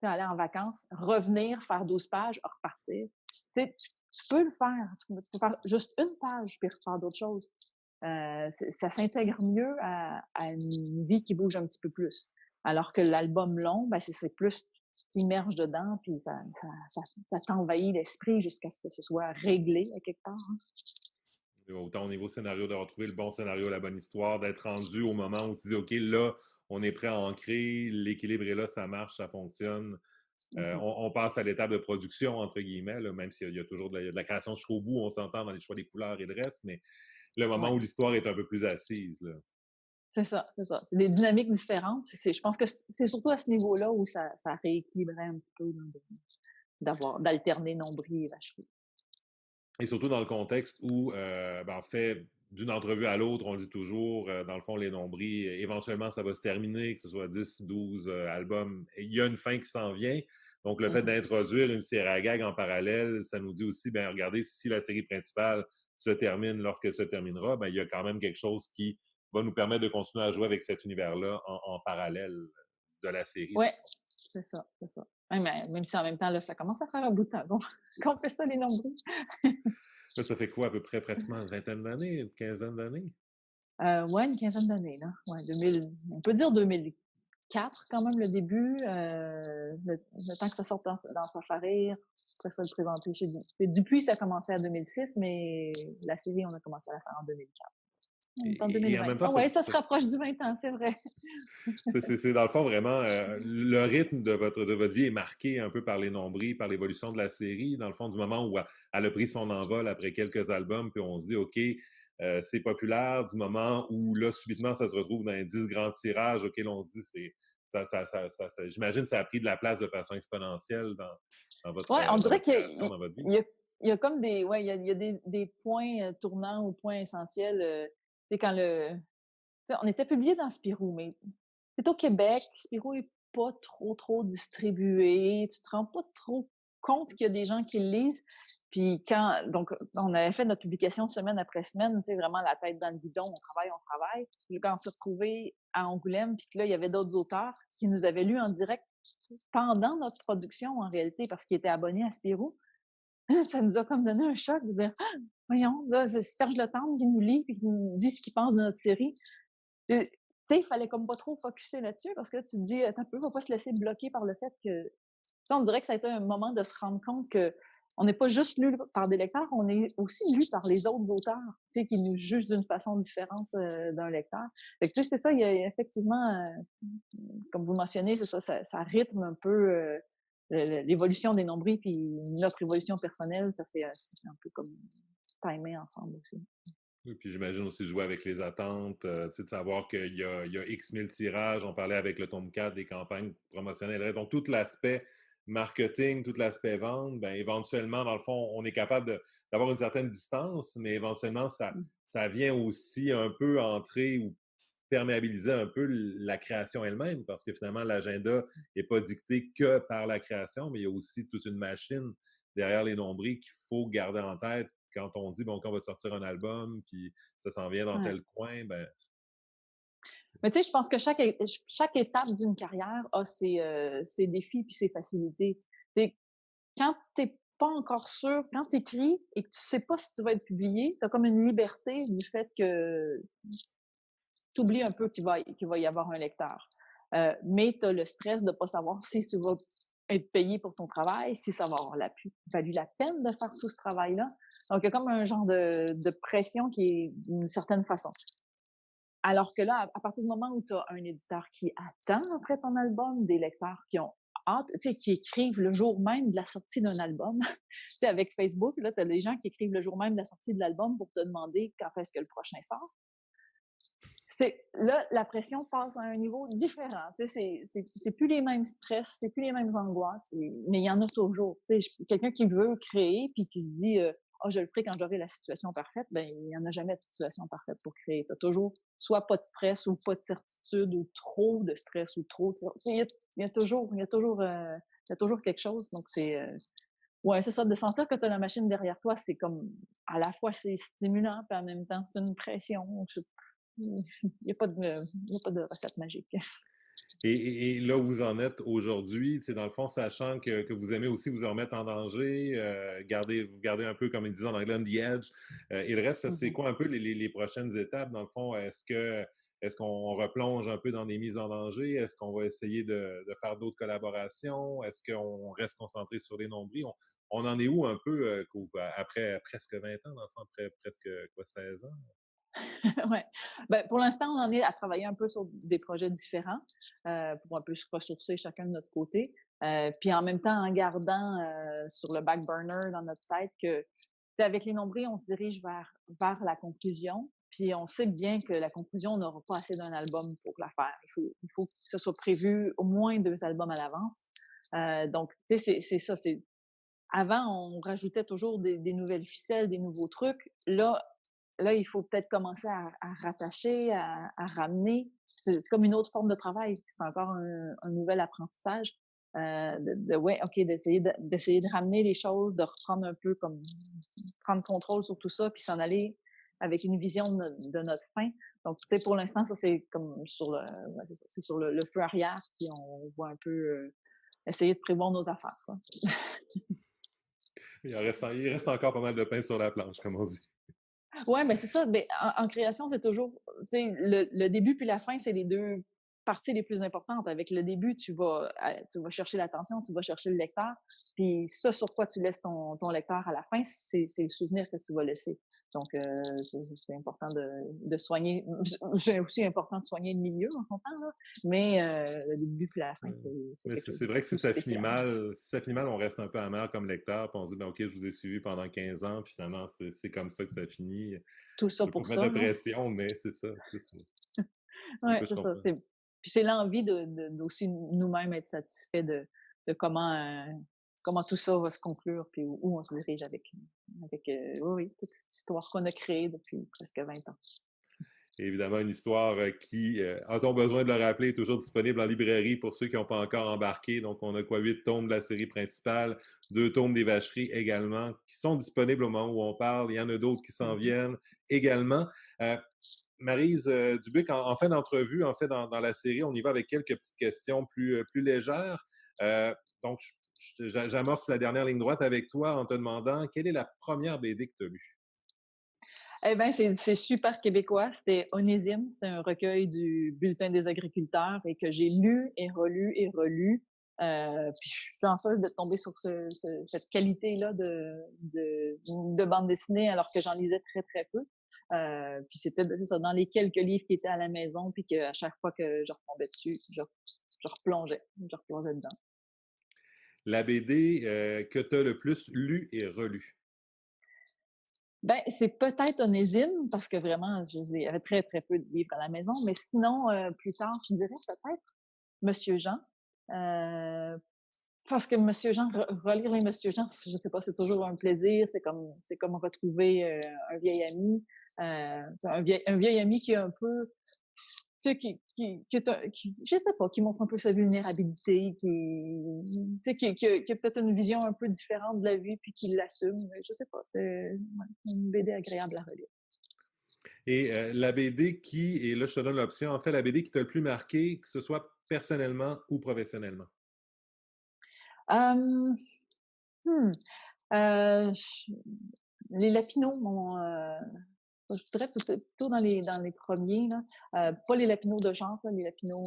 aller en vacances, revenir, faire 12 pages, repartir. Tu peux le faire. Tu peux faire juste une page puis refaire d'autres choses. Ça s'intègre mieux à une vie qui bouge un petit peu plus. Alors que l'album long, ben c'est plus, tu t'immerges dedans, puis ça t'envahit l'esprit jusqu'à ce que ce soit réglé à quelque part. Autant au niveau scénario, de retrouver le bon scénario, la bonne histoire, d'être rendu au moment où tu dis, OK, là, on est prêt à ancrer, l'équilibre est là, ça marche, ça fonctionne. On passe à l'étape de production, entre guillemets, là, même s'il y a toujours de la création jusqu'au bout, on s'entend dans les choix des couleurs et le reste, mais le moment Ouais. où l'histoire est un peu plus assise. Là. C'est ça, c'est ça. C'est des dynamiques différentes. Je pense que c'est surtout à ce niveau-là où ça rééquilibrait un petit peu d'alterner nombril et vacherie. Et surtout dans le contexte où, en fait, d'une entrevue à l'autre, on le dit toujours, dans le fond, les nombris, éventuellement, ça va se terminer, que ce soit 10, 12 albums. Il y a une fin qui s'en vient. Donc, le fait d'introduire une série à gag en parallèle, ça nous dit aussi, ben regardez, si la série principale se termine lorsqu'elle se terminera, ben il y a quand même quelque chose qui va nous permettre de continuer à jouer avec cet univers-là en parallèle de la série. Oui, c'est ça, c'est ça. Même si en même temps, là, ça commence à faire un bout de temps qu'on fait ça, les nombrils. Là, ça fait quoi, à peu près, pratiquement une vingtaine d'années, une quinzaine d'années? Ouais, une quinzaine d'années, là. Ouais, on peut dire 2004, quand même, le début. Le temps que ça sorte dans Safari, après ça, le présenter chez Dupuis, ça a commencé en 2006, mais la série, on a commencé à la faire en 2004. On est en Et en 2020. même temps, Ah ouais, ça se rapproche du 20 ans, c'est vrai. c'est dans le fond vraiment le rythme de votre vie est marqué un peu par les nombris, par l'évolution de la série. Dans le fond, du moment où elle a pris son envol après quelques albums, puis on se dit, OK, c'est populaire, du moment où là, subitement, ça se retrouve dans les 10 grands tirages, OK, là, on se dit, j'imagine que ça a pris de la place de façon exponentielle Ouais, on dans dirait votre qu'il création, dans votre vie. y a comme il y a des points tournants ou points essentiels. C'est quand on était publié dans Spirou, mais c'est au Québec. Spirou est pas trop distribué. Tu te rends pas trop compte qu'il y a des gens qui le lisent. Puis donc, on avait fait notre publication semaine après semaine, tu sais, vraiment la tête dans le guidon, on travaille. Puis quand on s'est retrouvés à Angoulême, puis que là, il y avait d'autres auteurs qui nous avaient lu en direct pendant notre production, en réalité, parce qu'ils étaient abonnés à Spirou. Ça nous a comme donné un choc de dire, ah, voyons, là, c'est Serge Letendre qui nous lit puis qui nous dit ce qu'il pense de notre série. Tu sais, il fallait comme pas trop focuser là-dessus parce que là, tu te dis, attends un peu, faut pas se laisser bloquer par le fait que, on dirait que ça a été un moment de se rendre compte que on n'est pas juste lu par des lecteurs, on est aussi lu par les autres auteurs, tu sais, qui nous jugent d'une façon différente d'un lecteur. Fait que, tu sais, c'est ça, il y a effectivement, comme vous mentionnez, c'est ça rythme un peu l'évolution des nombrils, puis notre évolution personnelle, ça c'est un peu comme timé ensemble aussi. Oui, puis j'imagine aussi jouer avec les attentes, tu sais, de savoir qu'il y a X mille tirages. On parlait avec le tome 4 des campagnes promotionnelles. Donc, tout l'aspect marketing, tout l'aspect vente, ben, éventuellement, dans le fond, on est capable d'avoir une certaine distance, mais éventuellement, ça vient aussi un peu entrer ou perméabiliser un peu la création elle-même, parce que finalement, l'agenda n'est pas dicté que par la création, mais il y a aussi toute une machine derrière les nombris qu'il faut garder en tête quand on dit, bon, qu'on va sortir un album, puis ça s'en vient dans Ouais. tel coin, ben... Mais tu sais, je pense que chaque étape d'une carrière a ses défis puis ses facilités. Et quand t'es pas encore sûr, quand tu écris et que tu sais pas si tu vas être publié, tu as comme une liberté du fait que tu oublies un peu qu'il va y avoir un lecteur. Mais tu as le stress de pas savoir si tu vas être payé pour ton travail, si ça va avoir valu la peine de faire tout ce travail-là. Donc, il y a comme un genre de pression qui est d'une certaine façon. Alors que là, à partir du moment où tu as un éditeur qui attend après ton album, des lecteurs qui ont hâte, tu sais, qui écrivent le jour même de la sortie d'un album. Tu sais, avec Facebook, là, tu as des gens qui écrivent le jour même de la sortie de l'album pour te demander quand est-ce que le prochain sort. Là, la pression passe à un niveau différent. Tu sais, c'est plus les mêmes stress, c'est plus les mêmes angoisses, mais il y en a toujours. Tu sais, quelqu'un qui veut créer puis qui se dit oh, je le ferai quand j'aurai la situation parfaite, ben il n'y en a jamais de situation parfaite pour créer. Tu as toujours soit pas de stress ou pas de certitude ou trop de stress ou trop de... Il y a toujours quelque chose. Donc, ouais, c'est ça, de sentir que tu as la machine derrière toi, c'est comme, à la fois, c'est stimulant, puis en même temps, c'est une pression. Il n'y a pas de recette magique. Et là où vous en êtes aujourd'hui, dans le fond, sachant que vous aimez aussi vous remettre en danger, vous gardez un peu, comme ils disent en anglais, on the edge. Et le reste, ça, c'est Mhm. quoi un peu les prochaines étapes? Dans le fond, est-ce qu'on replonge un peu dans des mises en danger? Est-ce qu'on va essayer de faire d'autres collaborations? Est-ce qu'on reste concentré sur les nombris? On en est où un peu après presque 20 ans, dans le fond, après presque quoi, 16 ans? Ouais. Ben, pour l'instant, on en est à travailler un peu sur des projets différents pour un peu se ressourcer chacun de notre côté. Puis en même temps, en gardant sur le back burner dans notre tête que avec les nombris, on se dirige vers la conclusion. Puis on sait bien que la conclusion, on n'aura pas assez d'un album pour la faire. Il faut que ce soit prévu au moins 2 albums à l'avance. Donc, tu sais, c'est ça. Avant, on rajoutait toujours des nouvelles ficelles, des nouveaux trucs. Là, il faut peut-être commencer à rattacher, à ramener. C'est comme une autre forme de travail. C'est encore un nouvel apprentissage. Ouais, OK, d'essayer de ramener les choses, de reprendre un peu comme prendre contrôle sur tout ça, puis s'en aller avec une vision de notre fin. Donc, tu sais, pour l'instant, ça, c'est comme c'est sur le feu arrière, puis on va un peu essayer de prévoir nos affaires, quoi. Il reste encore pas mal de pain sur la planche, comme on dit. Ouais, mais c'est ça. Mais en création, c'est toujours, tu sais, le début puis la fin, c'est les deux parties les plus importantes. Avec le début, tu vas chercher l'attention, tu vas chercher le lecteur. Puis ça, sur quoi tu laisses ton lecteur à la fin, c'est le souvenir que tu vas laisser. Donc, c'est important de soigner. C'est aussi important de soigner le milieu, on s'entend, là. Mais le début puis la fin, c'est Mais quelque chose c'est de vrai que plus spécial. si ça finit mal, on reste un peu amer comme lecteur, puis on se dit, ben, OK, je vous ai suivi pendant 15 ans, puis finalement, c'est comme ça que ça finit. Tout ça Je ne veux pour pas mettre de ça, là. pression, mais c'est ça, c'est ça. Ouais, Écoute, je c'est ça. comprends. Puis c'est l'envie aussi nous-mêmes être satisfaits de comment tout ça va se conclure, puis où on se dirige oui, toute cette histoire qu'on a créée depuis presque 20 ans. Et évidemment, une histoire qui, a-t-on besoin de le rappeler, est toujours disponible en librairie pour ceux qui n'ont pas encore embarqué. Donc, on a quoi, 8 tomes de la série principale, 2 tomes des vacheries également, qui sont disponibles au moment où on parle. Il y en a d'autres qui s'en Mhm. viennent également. Maryse Dubuc, en fin d'entrevue, en fait, dans la série, on y va avec quelques petites questions plus légères. Donc, j'amorce la dernière ligne droite avec toi en te demandant quelle est la première BD que tu as lue? Eh bien, c'est super québécois. C'était Onésime. C'était un recueil du Bulletin des agriculteurs et que j'ai lu et relu et relu. Puis je suis chanceuse de tomber sur cette qualité-là de bande dessinée alors que j'en lisais très, très peu. Puis c'était ça, dans les quelques livres qui étaient à la maison, puis qu'à chaque fois que je retombais dessus, je replongeais dedans. La BD que tu as le plus lu et relu? Ben, c'est peut-être Onésime, parce que vraiment, il y avait très, très peu de livres à la maison, mais sinon, plus tard, je dirais peut-être Monsieur Jean. Euh, Parce que Monsieur Jean, relire les Monsieur Jean, je sais pas, c'est toujours un plaisir. C'est comme retrouver un vieil ami, un vieil ami qui est un peu, tu sais, je sais pas, qui montre un peu sa vulnérabilité, tu sais, qui a peut-être une vision un peu différente de la vie, puis qui l'assume. Je sais pas, c'est ouais, une BD agréable à relire. Et la BD et là je te donne l'option, en fait, la BD qui t'a le plus marqué, que ce soit personnellement ou professionnellement? Euh, hmm, euh, les Lapinot je dirais plutôt dans les premiers, là. Pas les Lapinot de genre, là, les Lapinot,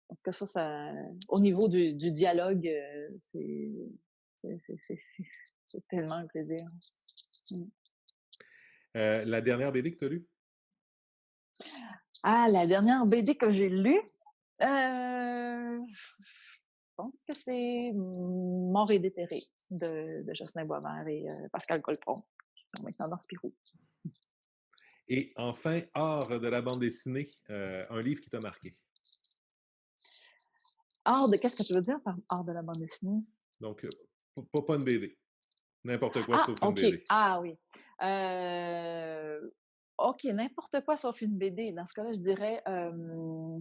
parce que ça, au niveau du dialogue, c'est tellement un plaisir. Mm. La dernière BD que tu as lue? Ah, la dernière BD que j'ai lue, je pense que c'est Mort et déterré de Jocelyn Boisvert et Pascal Colpron, qui sont maintenant dans Spirou. Et enfin, hors de la bande dessinée, un livre qui t'a marqué. Qu'est-ce que tu veux dire par hors de la bande dessinée? Donc, pas une BD. N'importe quoi Ah, sauf une OK. BD. Ah oui. Euh, OK, n'importe quoi sauf une BD. Dans ce cas-là, je dirais euh,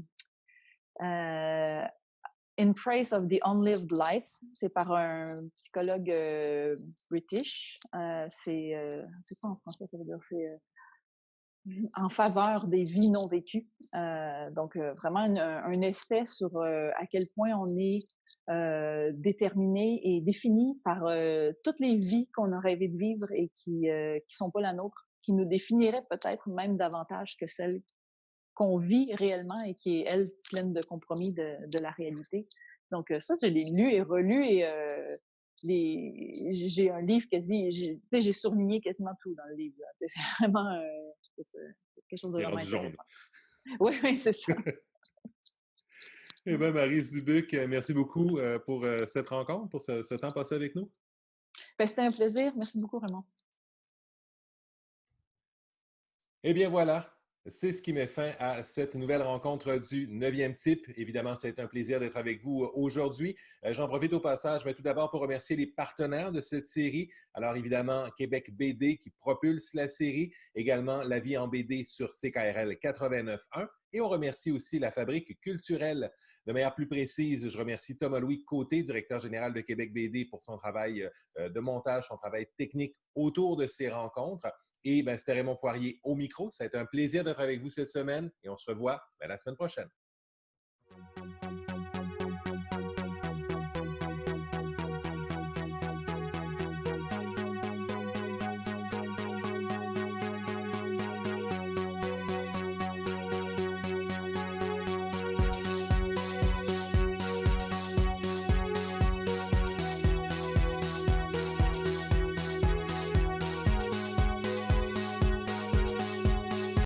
In Praise of the Unlived Lives. C'est par un psychologue british. C'est quoi en français? Ça veut dire en faveur des vies non vécues. Donc, vraiment un essai sur à quel point on est déterminé et défini par toutes les vies qu'on a rêvé de vivre et qui sont pas la nôtre, qui nous définiraient peut-être même davantage que celles qu'on vit réellement et qui est, elle, pleine de compromis de la réalité. Donc, ça, je l'ai lu et relu et j'ai un livre quasi, j'ai surligné quasiment tout dans le livre. C'est vraiment quelque chose de Il est vraiment rendu jaune. intéressant. Oui, oui, c'est ça. Eh bien, Maryse Dubuc, merci beaucoup pour cette rencontre, pour ce temps passé avec nous. Ben, c'était un plaisir. Merci beaucoup, Raymond. Eh bien voilà, c'est ce qui met fin à cette nouvelle rencontre du 9e type. Évidemment, c'est un plaisir d'être avec vous aujourd'hui. J'en profite au passage, mais tout d'abord pour remercier les partenaires de cette série. Alors évidemment, Québec BD qui propulse la série, également La vie en BD sur CKRL 89.1. Et on remercie aussi la Fabrique culturelle. De manière plus précise, je remercie Thomas-Louis Côté, directeur général de Québec BD, pour son travail de montage, son travail technique autour de ces rencontres. Et ben, c'était Raymond Poirier au micro. Ça a été un plaisir d'être avec vous cette semaine et on se revoit la semaine prochaine.